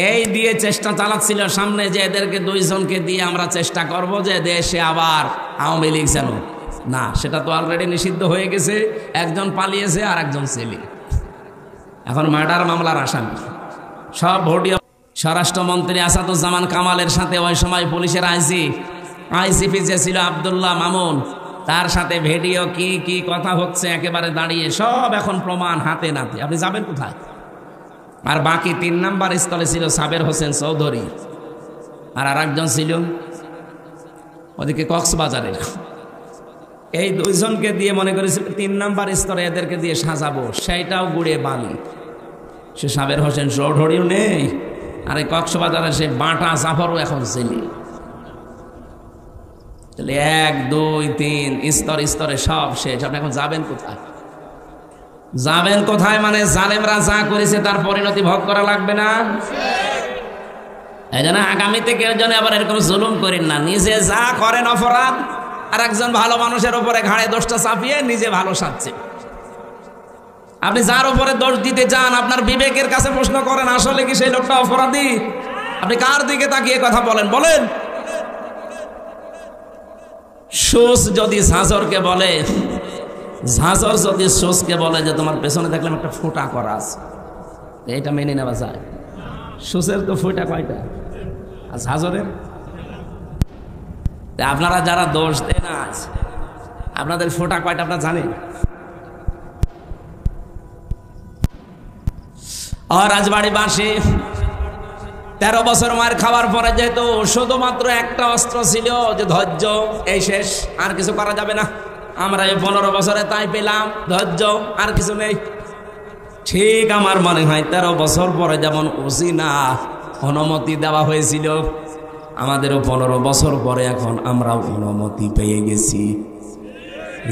এই দিয়ে চেষ্টা চালাচ্ছিল সামনে যে এদেরকে 2 জনকে দিয়ে আমরা চেষ্টা করব যে দেশে আবার আওয়ামী লীগ যেন না, সেটা তো অলরেডি নিষিদ্ধ হয়ে গেছে। একজন পালিয়েছে আর একজন সেলি, এখন মার্ডার মামলার আসামি। সব ভোটিও স্বরাষ্ট্রমন্ত্রী আসাদুজ্জামান কামালের সাথে ওই সময় পুলিশের আইসিপি যে ছিল আব্দুল্লাহ মামুন, তার সাথে ভিডিও কি কি কথা হচ্ছে একেবারে দাঁড়িয়ে, সব এখন প্রমাণ হাতে নাতে। আপনি যাবেন কোথায়? আর বাকি 3 নাম্বার স্থলে ছিল সাবের হোসেন চৌধুরী, আর আরেকজন ছিল ওদিকে কক্সবাজারে। এই 2 জনকে দিয়ে মনে করেছিল 3 নাম্বার স্তরে এদেরকে দিয়ে সাজাবো, সেইটাও গুড়ে বালি। সে সাবের হোসেন চৌধুরীও নেই, আর এই কক্সবাজারে সে বাটা জাফরও এখন ছিলি। তাহলে 1, 2, 3 স্তরে স্তরে সব শেষ। আপনি এখন যাবেন কোথায়? যাবেন কোথায় মানে জালেমরা যা করেছে তার পরিণতি ভোগ করা লাগবে না? এই জন্য আগামীতে কেউ যেন আবার এরকম জুলুম করেন না। নিজে যা করেন অপরাধ, আর একজন ভালো মানুষের উপরে ঘাড়ে দোষটা চাপিয়ে নিজে ভালো সাজছে। আপনি যার উপরে দোষ দিতে চান আপনার বিবেকের কাছে প্রশ্ন করেন, আসলে কি সেই লোকটা অপরাধী? আপনি কার দিকে তাকিয়ে কথা বলেন? বলেন। সুস যদি ঝাঁঝরকে বলে, ঝাঁঝর যদি সুসকে বলে যে তোমার পেছনে দেখলাম একটা ফোঁটা করা আছে, এটা মেনে নেওয়া যায়? সুসের তো ফোঁটা কয়টা, আর ঝাঁঝরের? আপনারা যারা দোষ দেন আজ, আপনাদের ফোঁটা কয়টা আপনারা জানেন? আর রাজবাড়ি বাসী 13 বছর মার খাওয়ার পরে যেহেতু শুধুমাত্র একটা অস্ত্র ছিল যে ধৈর্য, এই শেষ, আর কিছু করা যাবে না। আমরা এই 15 বছরে তাই পেলাম, ধৈর্য, আর কিছু নেই। ঠিক আমার মনে হয় 13 বছর পরে যেমন ওসিনা অনুমতি দেওয়া হয়েছিল, আমাদেরও 15 বছর পরে এখন আমরা অনুমতি পেয়ে গেছি।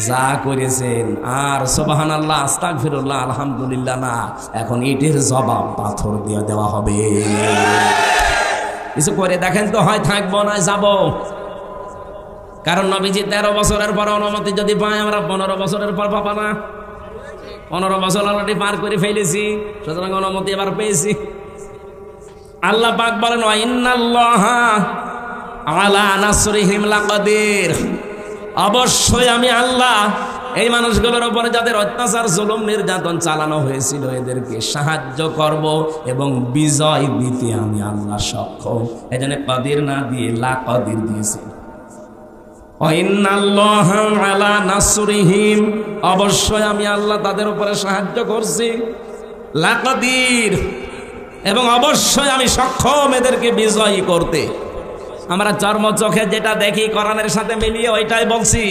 যা করেছেন আর সুবহানাল্লাহ, আস্তাগফিরুল্লাহ, আলহামদুলিল্লাহ না, এখন ইটের জবাব পাথর দিয়ে দেওয়া হবে। কিছু করে দেখেন তো, হয় থাকবো না যাব। কারণ নবীজি 13 বছরের পর অনুমতি যদি পাই, আমরা 15 বছরের পর পাবো না। 15 বছর অলরেডি পার করে ফেলেছি, সুতরাং অনুমতি এবার পেয়েছি। আল্লাহ পাক বলেন, ওয়া ইন্নাল্লাহা আলা নাসরিহিম লাকাদির, অবশ্যই আমি আল্লাহ এই মানুষগুলোর উপরে যাদের অত্যাচার, জুলুম, নির্যাতন চালানো হয়েছিল এদেরকে সাহায্য করব এবং বিজয় দিতে আমি আল্লাহ সক্ষম। এজন্য কাদির না দিয়ে লাকাদির দিয়েছি। ইন্নাল্লাহা আলা নাসরিহিম, অবশ্যই আমি আল্লাহ তাদের উপরে সাহায্য করছি। লাকাদির, এবং অবশ্যই আমি সক্ষম এদেরকে বিজয়ী করতে। আমরা চর্ম চোখে যেটা দেখি কোরআনের সাথে মিলিয়ে ওইটাই বলছি।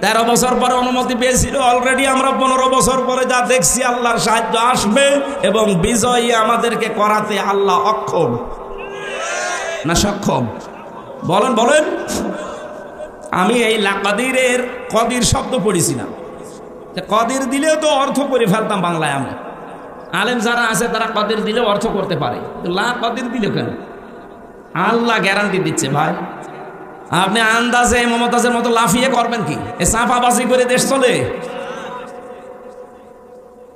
13 বছর পরে অনুমতি পেয়েছিল, অলরেডি আমরা 15 বছর পরে যা দেখছি আল্লাহর সাহায্য আসবে এবং বিজয়ী আমাদেরকে করাতে আল্লাহ অক্ষম না সক্ষম? বলেন বলেন। আমি এই লাকাদিরের কদির শব্দ পড়েছিলাম, কদির দিলেও তো অর্থ করে ফেলতাম বাংলায়। আমি আলেম যারা আছে তারা কদির দিলেও অর্থ করতে পারে, কদির দিলে কেন? আল্লাহ গ্যারান্টি দিচ্ছে ভাই, আপনি আন্দাজে মমতাজের মতো লাফিয়ে করবেন কি? এ চাপাবাজি করে দেশ চলে?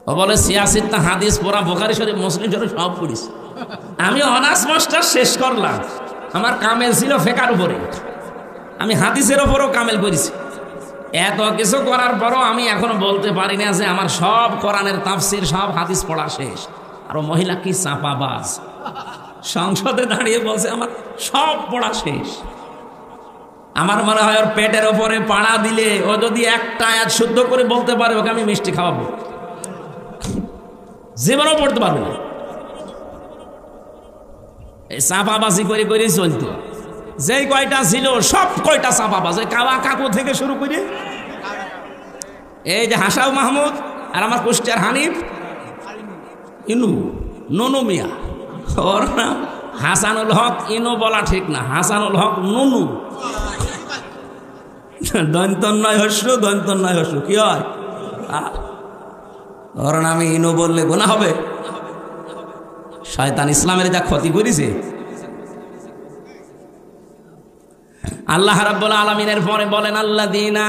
ও বলে সিয়াসিত্তা হাদিস পড়া, বুখারী শরীফ, মুসলিম শরীফ সব পড়িস। আমি অনার্স মাস্টার শেষ করলাম, আমার কামেল ছিল ফেকার উপরে, আমি হাদিসের ওপরও কামেল করেছি। এত কিছু করার পরও আমি এখনো বলতে পারি না যে আমার সব কোরআনের তাফসির, সব হাদিস পড়া শেষ। আর মহিলা কি চাপাবাজ, সংসদে দাঁড়িয়ে বলছে আমার সব পড়া শেষ। আমার মনে হয় ওর পেটের ওপরে পাড়া দিলে ও যদি একটা আয়াত শুদ্ধ করে বলতে পারে, ওকে আমি মিষ্টি খাওয়াবো। জীবনও পড়তে পারবে না। এই চাপাবাজি করে করে চলতো। যেই কয়টা ছিল সব কয়টা চাপাবাজ, কাবা কাকু থেকে শুরু করে এই যে হাসাউ মাহমুদ আর আমার কুষ্টিয়ার হানিফ, ইনু ননু মিয়া, ওর নাম হাসানুল হক। ইনু বলা ঠিক না, হাসানুল হক নুনু। দন্তন্নয় হস্য, দন্তন্নয় হস্য কি হয়? ওর নামে ইনু বললে গুনাহ হবে। শয়তান ইসলামের যা ক্ষতি করেছে। আল্লাহ রাব্বুল আলামিনের পরে বলেন, আল্লাযীনা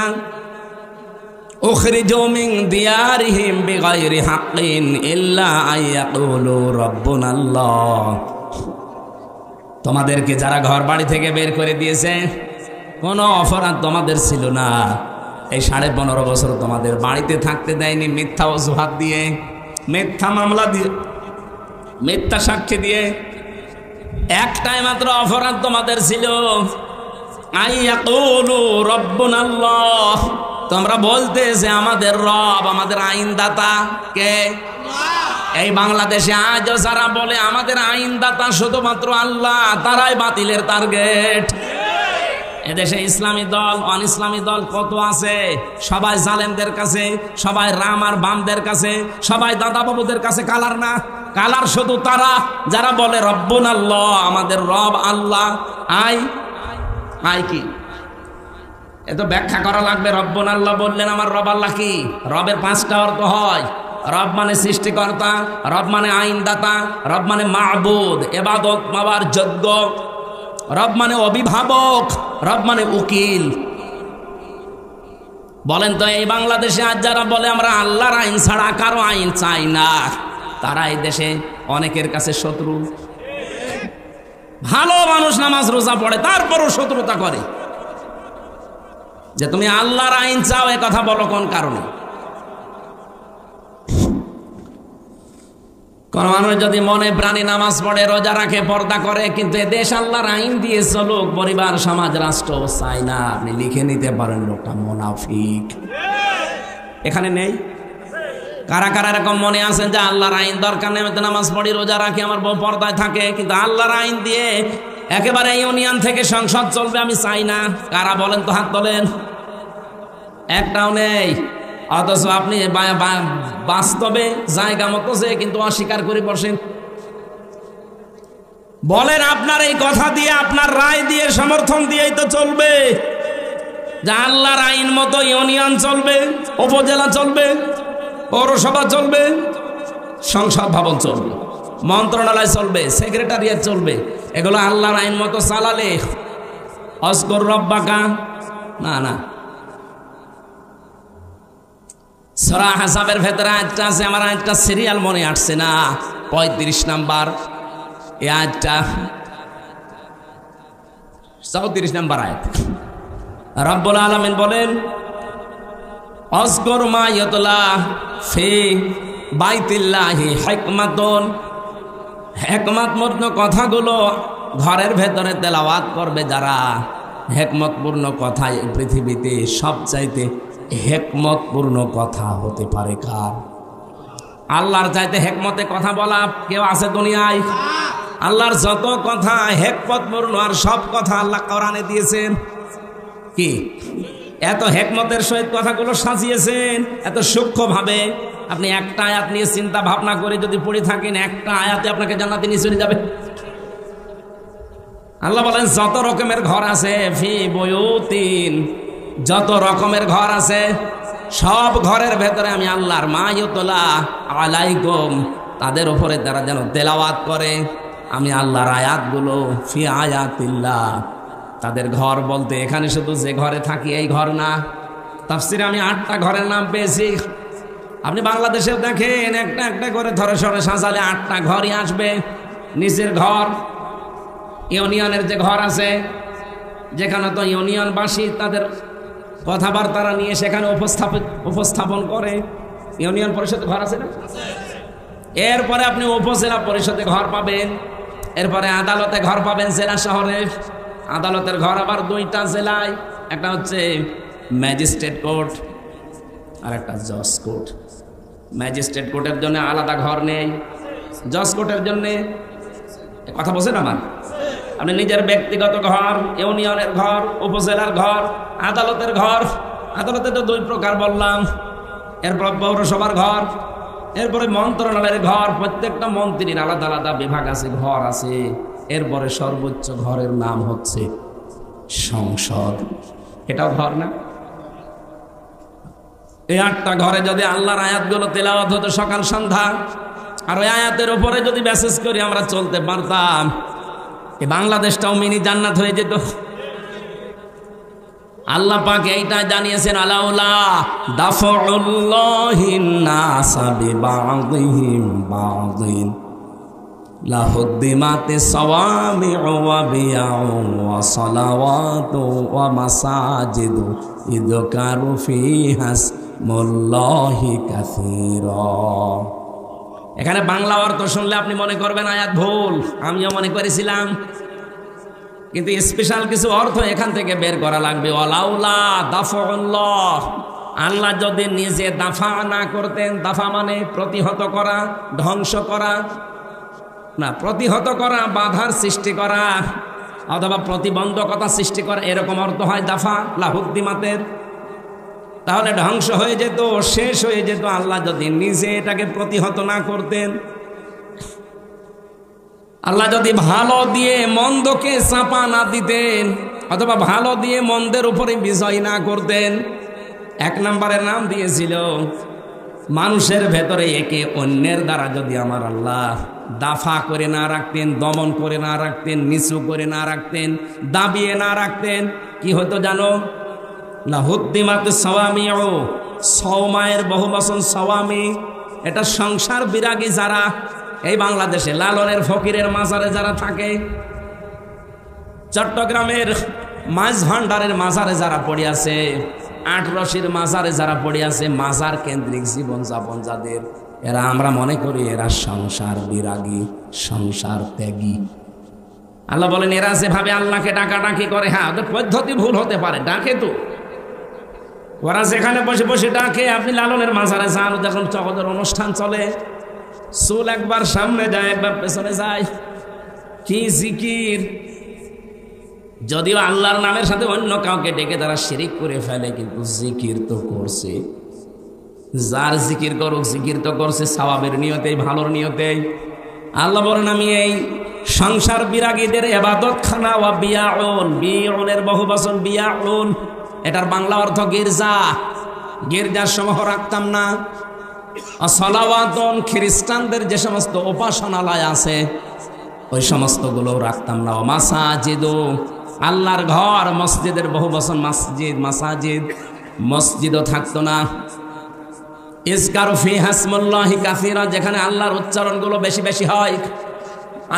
উখরিজু মিন দিয়ারিহিম বিগাইরি হাক্কিন ইল্লা আইয়াকুলু রাব্বুনাল্লাহ। তোমাদেরকে যারা ঘর বাড়ি থেকে বের করে দিয়েছে, কোনো অপরাধ তোমাদের ছিল না, এই 15.5 বছর তোমাদের বাড়িতে থাকতে দেয়নি মিথ্যা অজুহাত দিয়ে, মিথ্যা মামলা দিয়ে, মিথ্যা সাক্ষী দিয়ে। একটাই মাত্র অপরাধ তোমাদের ছিল, আইয়াকুলু রাব্বুনাল্লাহ, তোমরা বলতে যে আমাদের রব, আমাদের আইনদাতা কে? এই বাংলাদেশে আজও যারা বলে আমাদের আইনদাতা শুধুমাত্র আল্লাহ, তারাই বাতিলের টার্গেট। এদেশে ইসলামী দল, অন ইসলামী দল কত আছে, সবাই জালেমদের কাছে, সবাই রাম আর বামদের কাছে, সবাই দাদা বাবুদের কাছে। কালার না, কালার শুধু তারা যারা বলে রব্বুনাল্লাহ, আমাদের রব আল্লাহ। আই কি এত ব্যাখ্যা করা লাগবে? রব্বুনাল্লাহ বললেন, আমার রব আল্লাহ কি? রবের 5টা অর্থ হয়। রব মানে সৃষ্টিকর্তা, রব মানে আইনদাতা, রব মানে মাবুদ, ইবাদত পাওয়ার যোগ্য, রব মানে অভিভাবক, রব মানে উকিল। বলেন তো, এই বাংলাদেশে আজ যারা বলে আমরা আল্লাহর আইন ছাড়া কারো আইন চাই না, তারা এই দেশে অনেকের কাছে শত্রু। ভালো মানুষ নামাজ রোজা পড়ে তারপরও শত্রুতা করে যে তুমি আল্লাহর আইন চাও, এ কথা বলো কোন কারণে? কোন মানুষ যদি মনে প্রাণী নামাজ পড়ে, রোজা রাখে, পর্দা করে, কিন্তু এ দেশ আল্লাহর আইন দিয়ে চলুক, পরিবার, সমাজ, রাষ্ট্র চাই না, আপনি লিখে নিতে পারেন লোকটা মুনাফিক। এখানে নেই? কারা কারা এরকম মনে আছেন যে আল্লাহর আইন দরকার নেই, আমি তো নামাজ পড়ি, রোজা রাখি, আমার বউ পর্দায় থাকে, কিন্তু আল্লাহর আইন দিয়ে একেবারে ইউনিয়ন থেকে সংসদ চলবে আমি চাই না? কারা বলেন তো, হাত তোলেন। একটাও নেই। অথচ আপনি বাস্তবে জায়গা মতো যে কিন্তু অস্বীকার করে বসেন। বলেন আপনার এই কথা দিয়ে, আপনার রায় দিয়ে, সমর্থন দিয়েই তো চলবে যে আল্লাহর আইন মতো ইউনিয়ন চলবে, উপজেলা চলবে, পৌরসভা চলবে, সংসদ ভবন চলবে, মন্ত্রণালয় চলবে, সেক্রেটারিয়েট চলবে। এগুলো আল্লাহর আইন মতো চালালে অস্কর রব্বাকা না না। সূরা আহজাবের ভেতরে আয়াতটা আছে, আমার আয়াতটা সিরিয়াল মনে আসছে না, 35 নাম্বার এই আয়াতটা, 34 নাম্বার আয়াত। রব্বুল আলামিন বলেন, অজকর মা ইয়াতলা ফি বাইতিল্লাহি হিকমাতুন, হিকমতপূর্ণ কথাগুলো ঘরের ভেতরে তেলাওয়াত করবে যারা। হিকমতপূর্ণ কথা এই পৃথিবীতে সবচাইতে হিকমতপূর্ণ কথা হতে পারে কার? আল্লাহর চাইতে হিকমতে কথা বলা কেউ আছে দুনিয়ায়? আল্লাহর যত কথা হিকমতপূর্ণ, আর সব কথা আল্লাহ কোরআনে দিয়েছেন। কি এত হিকমতের সহিত কথাগুলো সাজিয়েছেন, এত সূক্ষ্মভাবে। আপনি একটা আয়াত নিয়ে চিন্তা ভাবনা করে যদি পড়ে থাকেন, একটা আয়াতে আপনাকে জান্নাতে নিয়ে চলে যাবে। আল্লাহ বলেন যত রকমের ঘর আছে, ফি বুয়ুতিন, যত রকমের ঘর আছে, সব ঘরের ভেতরে আমি আল্লাহর মা ইউতলা আলাইকুম, তাদের উপরে তারা যেন তেলাওয়াত করে আমি আল্লাহর আয়াতগুলো। ফি আয়াতিল্লাহ, তাদের ঘর বলতে এখানে শুধু যে ঘরে থাকি এই ঘর না। তাফসিরে আমি 8টা ঘরের নাম পেয়েছি। আপনি বাংলাদেশেও দেখেন একটা একটা করে ধরে সরে সাজালে 8টা ঘরই আসবে। নিচের ঘর ইউনিয়নের যে ঘর আছে, যেখানে তো ইউনিয়নবাসী তাদের কথাবার্তা নিয়ে সেখানে উপস্থাপন করে। ইউনিয়ন পরিষদে ঘর আছে না? এরপরে আপনি উপজেলা পরিষদে ঘর পাবেন, এরপরে আদালতে ঘর পাবেন জেলা শহরে। আদালতের ঘর আবার 2টা জেলায়, একটা হচ্ছে ম্যাজিস্ট্রেট কোর্ট আর একটা জজ কোর্ট। ম্যাজিস্ট্রেট কোর্টের জন্য আলাদা ঘর নেই, জজ কোর্টের জন্য। কথা বলছেন আমার? আপনি নিজের ব্যক্তিগত ঘর, ইউনিয়নের ঘর, উপজেলার ঘর, আদালতের ঘর। আদালতে তো 2 প্রকার বললাম। এরপর পৌরসভার ঘর, এরপরে মন্ত্রণালয়ের ঘর। প্রত্যেকটা মন্ত্রীর আলাদা আলাদা বিভাগ আছে, ঘর আছে। এরপরে সর্বোচ্চ ঘরের নাম হচ্ছে সংসদ। এটাও ঘর না? এই 8টা ঘরে যদি আল্লাহর আয়াতগুলো তেলাওয়াত হতো সকাল সন্ধ্যা, আর ওই আয়াতের উপরে যদি মেসেজ করে আমরা চলতে পারতাম, এই বাংলাদেশটাও মিনি জান্নাত হয়ে যেত। আল্লাহ পাক এইটা জানিয়েছেন, আলাউলা দাফউল্লাহিন নাসা বিবাযিহিম বাযিন লাহুদ্দিমাতিস সাওয়ামিউ ওয়া বিয়াউ ওয়া সালাওয়াতু ওয়া মাসাজিদু ইযকারু ফিহা ইসমুল্লাহি কাসীরা। এখানে বাংলা অর্থ শুনলে আপনি মনে করবেন আয়াত ভুল, আমিও মনে করেছিলাম, কিন্তু স্পেশাল কিছু অর্থ এখান থেকে বের করা লাগবে। ওয়ালাউলা দাফউল্লাহ, আল্লাহ যদি নিজে দাফা না করতেন, দাফা মানে প্রতিহত করা, ধ্বংস করা না, প্রতিহত করা, বাধার সৃষ্টি করা অথবা প্রতিবন্ধকতা সৃষ্টি করা, এরকম অর্থ হয় দাফা লাহুদ্দিমাতের। তাহলে ধ্বংস হয়ে যেত, শেষ হয়ে যেত। আল্লাহ যদি নিজে এটাকে প্রতিহত না করতেন, আল্লাহ যদি ভালো দিয়ে মন্দকে চাপা না দিতেন, অথবা ভালো দিয়ে মন্দের উপরে বিজয় না করতেন। 1 নম্বরের নাম দিয়েছিল মানুষের ভেতরে একে অন্যের দ্বারা যদি আমার আল্লাহ দাফা করে না রাখতেন, দমন করে না রাখতেন, নিচু করে না রাখতেন, দাবিয়ে না রাখতেন, কি হতো জানো? লাহুদ্দিমাতিস সাওয়ামিউ, সওমায়ের বহুবচন সাওয়ামি। এটা সংসার বিরাগী যারা এই বাংলাদেশে লালনের ফকিরের মাজারে যারা থাকে, চট্টগ্রামের মাছ ভান্ডারের মাজারে যারা পড়ে আছে, আটরশির মাজারে যারা পড়ে আছে, মাজার কেন্দ্রিক জীবন যাপন যাদের, এরা আমরা মনে করি এরা সংসার বিরাগী, সংসার ত্যাগী। আল্লাহ বলেন এরা যেভাবে আল্লাহকে ডাকাডাকি করে, হ্যাঁ ওদের পদ্ধতি ভুল হতে পারে, ডাকে তো ওরা যেখানে বসে বসে ডাকে। আপনি লালনের মাজারে যান, যখন জগতের অনুষ্ঠান চলে, চুল একবার সামনে যায় একবার পেছনে যায়, কি জিকির! যদিও আল্লাহর নামের সাথে অন্য কাউকে ডেকে তারা শিরিক করে ফেলে, কিন্তু জিকির তো করছে। যার জিকির করুক, জিকির তো করছে সওয়াবের নিয়তেই, ভালোর নিয়তেই। আল্লাহ বলেন আমি এই সংসার বিরাগীদের ইবাদত খানা ওয়া বিয়াউন, বিউনের বহু বচন বিয়াউন, এটার বাংলা অর্থ গির্জা। গির্জার সমূহ রাখতাম না। সালাওয়াতুন, খ্রিস্টানদের যে সমস্ত উপাসনালয় আছে ওই সমস্তগুলো রাখতাম না। মাসাজিদু, আল্লাহর ঘর, মসজিদের বহু বচন মসজিদ, মাসাজিদ, মসজিদও থাকতো না। ইজকারু ফিহা ইসমুল্লাহি কাসীরা, যেখানে আল্লাহর উচ্চারণগুলো বেশি বেশি হয়,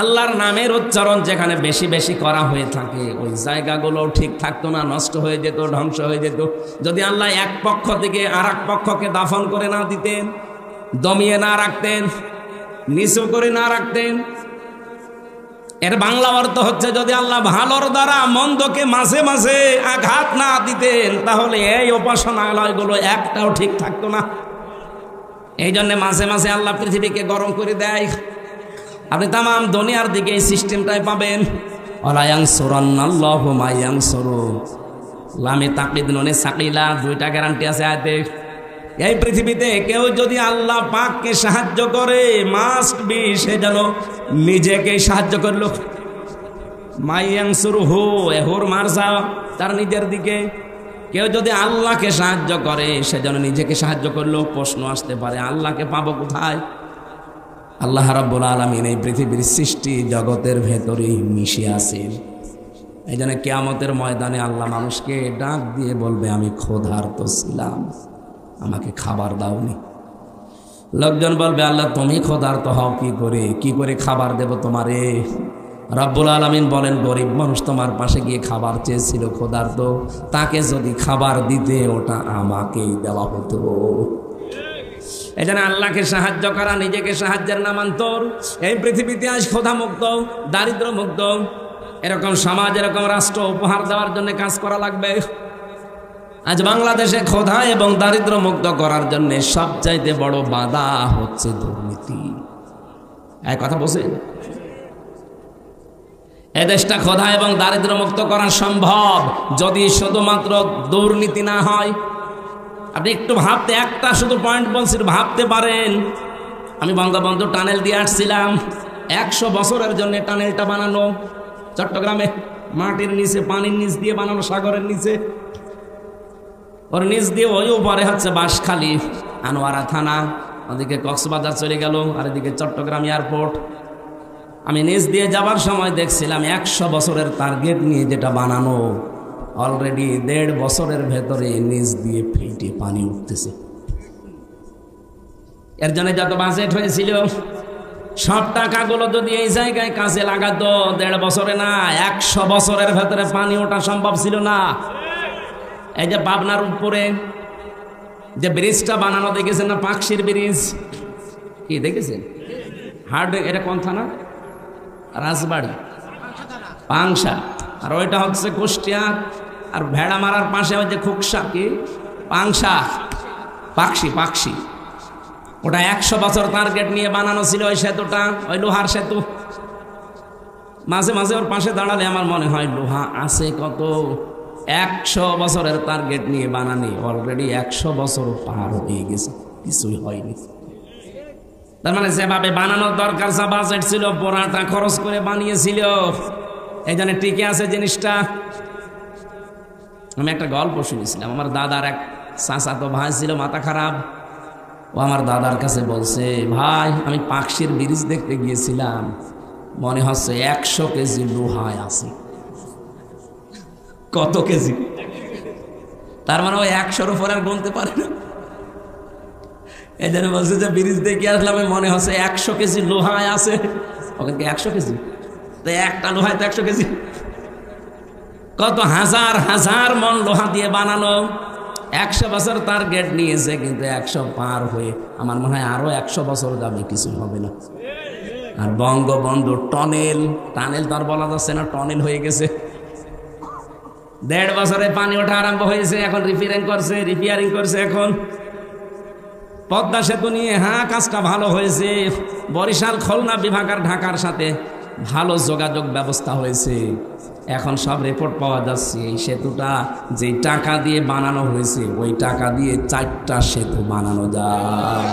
আল্লাহর নামের উচ্চারণ যেখানে বেশি বেশি করা হয়ে থাকে, ওই জায়গাগুলো ঠিক থাকতো না, নষ্ট হয়ে যেত, ধ্বংস হয়ে যেত। যদি আল্লাহ এক পক্ষ থেকে আর এক পক্ষকে দাফন করে না দিতেন, দমিয়ে না রাখতেন, নিচু করে না রাখতেন। এর বাংলা অর্থ হচ্ছে যদি আল্লাহ ভালোর দ্বারা মন্দকে মাঝে মাঝে আঘাত না দিতেন, তাহলে এই উপাসনালয়গুলো একটাও ঠিক থাকতো না। এই জন্য মাঝে মাঝে আল্লাহ পৃথিবীকে গরম করে দেয়। আপনি তামাম দুনিয়ার দিকে এই সিস্টেমটাই পাবেন। ওয়ালায়ানসুরান্নাল্লাহু মায়ানসুরু, লামে তাকিদ নুনে সাকিলা, দুইটা গ্যারান্টি আছে আয়াতে। এই পৃথিবীতে কেউ যদি আল্লাহ পাককে সাহায্য করে, মাস্ট বি সে যেন নিজেকে সাহায্য করলো। মায়ানসুরুহু, এহুর মারজা, তার নিজের দিকে। কেউ যদি আল্লাহকে সাহায্য করে, সে যেন নিজেকে সাহায্য করলো। প্রশ্ন আসতে পারে আল্লাহকে পাবো কোথায়? আল্লাহ রাব্বুল আলামিন এই পৃথিবীর সৃষ্টি জগতের ভেতরেই মিশে আছেন। এই জন্য কিয়ামতের ময়দানে আল্লাহ মানুষকে ডাক দিয়ে বলবে আমি ক্ষুধার্ত ছিলাম, আমাকে খাবার দাওনি। লোকজন বলবে আল্লাহ তুমি ক্ষুধার্ত হও কি করে খাবার দেব তোমারে? রাব্বুল আলামিন বলেন গরিব মানুষ তোমার পাশে গিয়ে খাবার চেয়েছিল, ক্ষুধার্ত, তাকে যদি খাবার দিতে ওটা আমাকেই দেওয়া হতো। এই জন্য আল্লাহকে সাহায্য করা নিজেকে সাহায্যের নামান্তর। এই পৃথিবীতে আজ ক্ষুধামুক্ত, দারিদ্র মুক্ত এরকম সমাজ, এরকম রাষ্ট্র উপহার দেওয়ার জন্য কাজ করা লাগবে। আজ বাংলাদেশে ক্ষুধা এবং দারিদ্র মুক্ত করার জন্য সবচাইতে বড় বাধা হচ্ছে দুর্নীতি। এই কথা বলছেন? এদেশটা ক্ষুধা এবং দারিদ্র মুক্ত করা সম্ভব যদি শুধুমাত্র দুর্নীতি না হয়। আপনি একটু ভাবতে, একটা শুধু পয়েন্ট বলছি, ভাবতে পারেন। আমি বঙ্গবন্ধু টানেল দিয়ে আসছিলাম, 100 বছরের জন্য টানেলটা বানানো চট্টগ্রামে, মাটির নিচে, পানির নিচ দিয়ে বানানো, সাগরের নিচে, ওর নিচ দিয়ে ওই উপরে হচ্ছে বাঁশখালী, আনোয়ারা থানা, ওদিকে কক্সবাজার চলে গেল, আর এদিকে চট্টগ্রাম এয়ারপোর্ট। আমি নিচ দিয়ে যাবার সময় দেখছিলাম 100 বছরের টার্গেট নিয়ে যেটা বানানো, অলরেডি 1.5 বছরের ভেতরে নিচ দিয়ে ফেটে পানি উঠতেছে। এর জন্য যত বাজেট হয়েছিল সব টাকাগুলো যদি এই জায়গায় কাজে লাগাতো, 1.5 বছরে না 100 বছরের ভেতরে পানি ওঠা সম্ভব ছিল না। এই যে পাবনার উপরে যে ব্রিজটা বানানো দেখেছেন না, পাকশির ব্রিজ, কি দেখেছেন? হার্ড, এটা কোন থানা? রাজবাড়ি, পাংশা। আর ওইটা হচ্ছে কুষ্টিয়া। আর ভেড়া মারার পাশে ওই যে খুকসা, কি পাংশা, পাকশি। ওটা 100 বছর টার্গেট নিয়ে বানানো ছিল ওই সেতুটা, ওই লোহার সেতু। মাঝে মাঝে ওর পাশে দাঁড়ালে আমার মনে হয় লোহা আছে কত। 100 বছরের টার্গেট নিয়ে বানানি, অলরেডি 100 বছর পার হয়ে গেছে, কিছুই হয়নি। তার মানে যেভাবে বানানোর দরকার, যা বাজেট ছিল পুরাটা খরচ করে বানিয়েছিল, এই জন্য টিকে আছে জিনিসটা। আমি একটা গল্প শুনেছিলাম, আমার দাদার এক চাচাতো ভাই ছিল মাথা খারাপ। ও আমার দাদার কাছে বলছে, ভাই আমি পাকশির ব্রিজ দেখতে গিয়েছিলাম, মনে হচ্ছে 100 কেজি লোহায় আছে। কত কেজি? তার মানে ওই 100-র উপর আর গুনতে পারে না। এই জন্য বলছে যে ব্রিজ দেখে আসলাম, মনে হচ্ছে 100 কেজি লোহায় আছে। ওখানে 100 কেজি? তো একটা লোহায় তো 100 কেজি। কত হাজার হাজার মন লোহা দিয়ে বানানো, 100 বছর তার গেট নিয়েছে, কিন্তু 100 পার হয়ে আমার মনে হয় আরো 100 বছর যাবে, কিছু হবে না। আর বঙ্গবন্ধু টানেল তার বলা যাচ্ছে না, টনেল হয়ে গেছে। 1.5 বছরে পানি ওঠা আরম্ভ হয়েছে, এখন রিপেয়ারিং করছে। এখন পদ্মা সেতু নিয়ে কাজটা ভালো হয়েছে। বরিশাল খুলনা বিভাগ আর ঢাকার সাথে ভালো যোগাযোগ ব্যবস্থা হয়েছে। এখন সব রিপোর্ট পাওয়া যাচ্ছে এই সেতুটা যে টাকা দিয়ে বানানো হয়েছে, ওই টাকা দিয়ে 4টা সেতু বানানো যায়।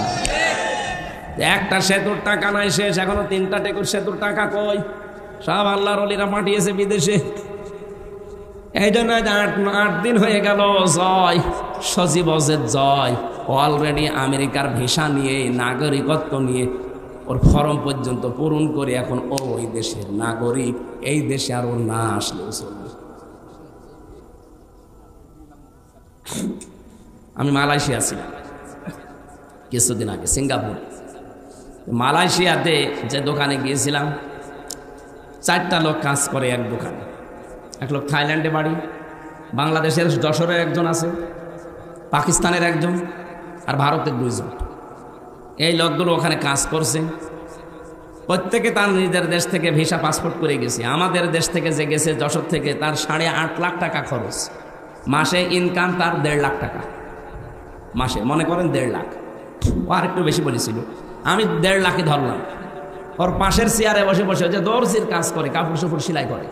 একটা সেতুর টাকা নাই শেষ, এখনো 3টা সেতুর টাকা কই? সব আল্লাহর ওলিরা পাঠিয়েছে বিদেশে। এই জন্য 8 দিন হয়ে গেল জয় সজীব জয় অলরেডি আমেরিকার ভিসা নিয়ে, নাগরিকত্ব নিয়ে ওর ফর্ম পর্যন্ত পূরণ করে এখন ওই দেশের নাগরিক। এই দেশে আর ওর না আসলেও চলবে। আমি মালয়েশিয়া ছিলাম কিছুদিন আগে, সিঙ্গাপুর। মালয়েশিয়াতে যে দোকানে গিয়েছিলাম, 4টা লোক কাজ করে এক দোকানে। এক লোক থাইল্যান্ডে বাড়ি, বাংলাদেশের যশোরের একজন আছে, পাকিস্তানের একজন, আর ভারতের 2 জন। এই লোকগুলো ওখানে কাজ করছে। প্রত্যেকে তার নিজের দেশ থেকে ভিসা পাসপোর্ট করে গেছে। আমাদের দেশ থেকে যে গেছে যশোর থেকে, তার 8.5 লাখ টাকা খরচ। মাসে ইনকাম তার 1.5 লাখ টাকা মাসে, মনে করেন 1.5 লাখ। ও আর একটু বেশি বলেছিল, আমি 1.5 লাখই ধরলাম। ওর পাশের চেয়ারে বসে বসে যে দর্জির কাজ করে, কাপড় চোপড় সেলাই করে,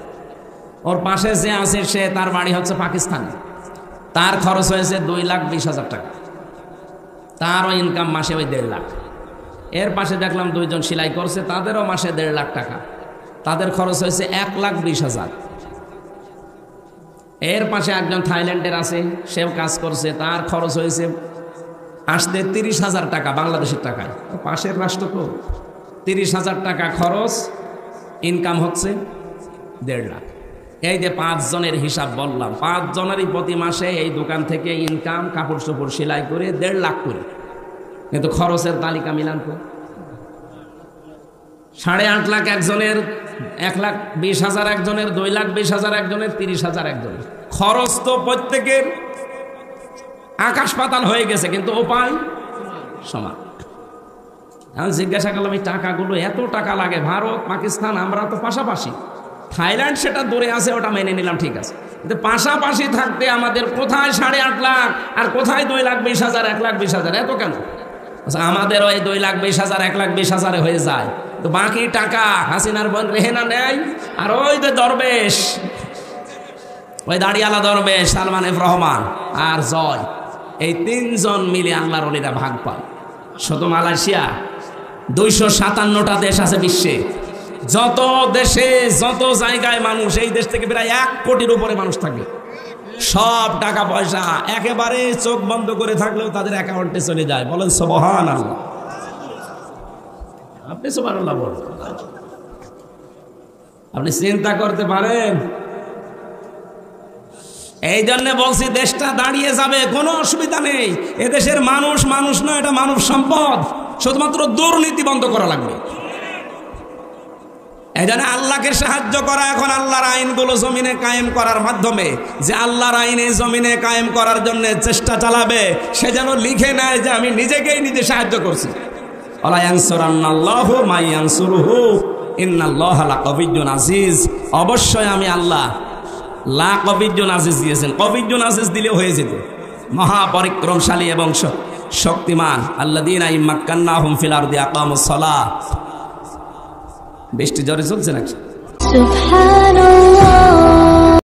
ওর পাশে যে আছে সে, তার বাড়ি হচ্ছে পাকিস্তানে। তার খরচ হয়েছে 2,20,000 টাকা। তারও ইনকাম মাসে ওই 1.5 লাখ। এর পাশে দেখলাম 2 জন সেলাই করছে, তাদেরও মাসে 1.5 লাখ টাকা। তাদের খরচ হয়েছে 1,20,000। এর পাশে একজন থাইল্যান্ডের আছে, সেও কাজ করছে, তার খরচ হয়েছে আসতে 30,000 টাকা বাংলাদেশের টাকায়। পাশের রাষ্ট্র তো 30,000 টাকা খরচ, ইনকাম হচ্ছে 1.5 লাখ। এই যে 5 জনের হিসাব বললাম, 5 জনেরই প্রতি মাসে এই দোকান থেকে ইনকাম, কাপড় চোপড় সেলাই করে 1.5 লাখ করে। কিন্তু খরচের তালিকা মিলান তো, 8.5 লাখ একজনের, 1,20,000 একজনের, 2,20,000 একজনের, 30,000 একজনের। খরচ তো প্রত্যেকের আকাশ পাতাল হয়ে গেছে, কিন্তু উপায় সমান। আমি জিজ্ঞাসা করলাম, এই টাকাগুলো এত টাকা লাগে? ভারত পাকিস্তান আমরা তো পাশাপাশি, থাইল্যান্ড সেটা দূরে আছে, ওটা মেনে নিলাম, ঠিক আছে। কিন্তু পাশাপাশি থাকতে আমাদের কোথায় 8.5 লাখ আর কোথায় 2,20,000, 1,20,000, এত কেন? আমাদের ওই 2,20,000, 1,20,000 হয়ে যায়, তো বাকি টাকা হাসিনার বোন রেহেনা নেয়। আর ওই যে দরবেশ, ওই দাড়িয়ালা দরবেশ সালমান এফ রহমান আর জয়, এই 3 জন মিলে আল্লাহর ওলিরা ভাগ পায়। শুধু মালয়েশিয়া 257টা দেশ আছে বিশ্বে। যত দেশে যত জায়গায় মানুষ, এই দেশ থেকে প্রায় 1 কোটির উপরে মানুষ থাকে। সব টাকা পয়সা একেবারে চোখ বন্ধ করে থাকলেও তাদের অ্যাকাউন্টে চলে যায়। বলেন সুবহানাল্লাহ। আপনি সুবহানাল্লাহ বলেন। আপনি চিন্তা করতে পারেন? এই জন্য বলছি দেশটা দাঁড়িয়ে যাবে, কোনো অসুবিধা নেই। এদেশের মানুষ মানুষ নয়, এটা মানব সম্পদ। শুধুমাত্র দুর্নীতি বন্ধ করা লাগবে। এই জন্য আল্লাহকে সাহায্য করা, এখন আল্লাহর আইনগুলো জমিনে কায়েম করার মাধ্যমে, যে আল্লাহর আইনে জমিনে কায়েম করার জন্য চেষ্টা চালাবে, সে যেন লিখে নেয় যে আমি নিজেকেই নিজে সাহায্য করছি। আলা ইয়ানসুরান্নাল্লাহু মা ইয়ানসুরুহু ইন্নাল্লাহা লাকাবিয়্যুন আজিজ। অবশ্যই আমি আল্লাহ লাকাবিয়্যুন আজিজ দিয়েছেন। কাবিয়্যুন আজিজ দিলেও হয়ে যেত, মহাপরিক্রমশালী এবং শক্তিমান। আল্লাযীনা ইম্মাক্কান্নাহুম ফিল আরদি আকামুস সালাহ। বৃষ্টি জোরে চলছে নাকি? সুবহানাল্লাহ।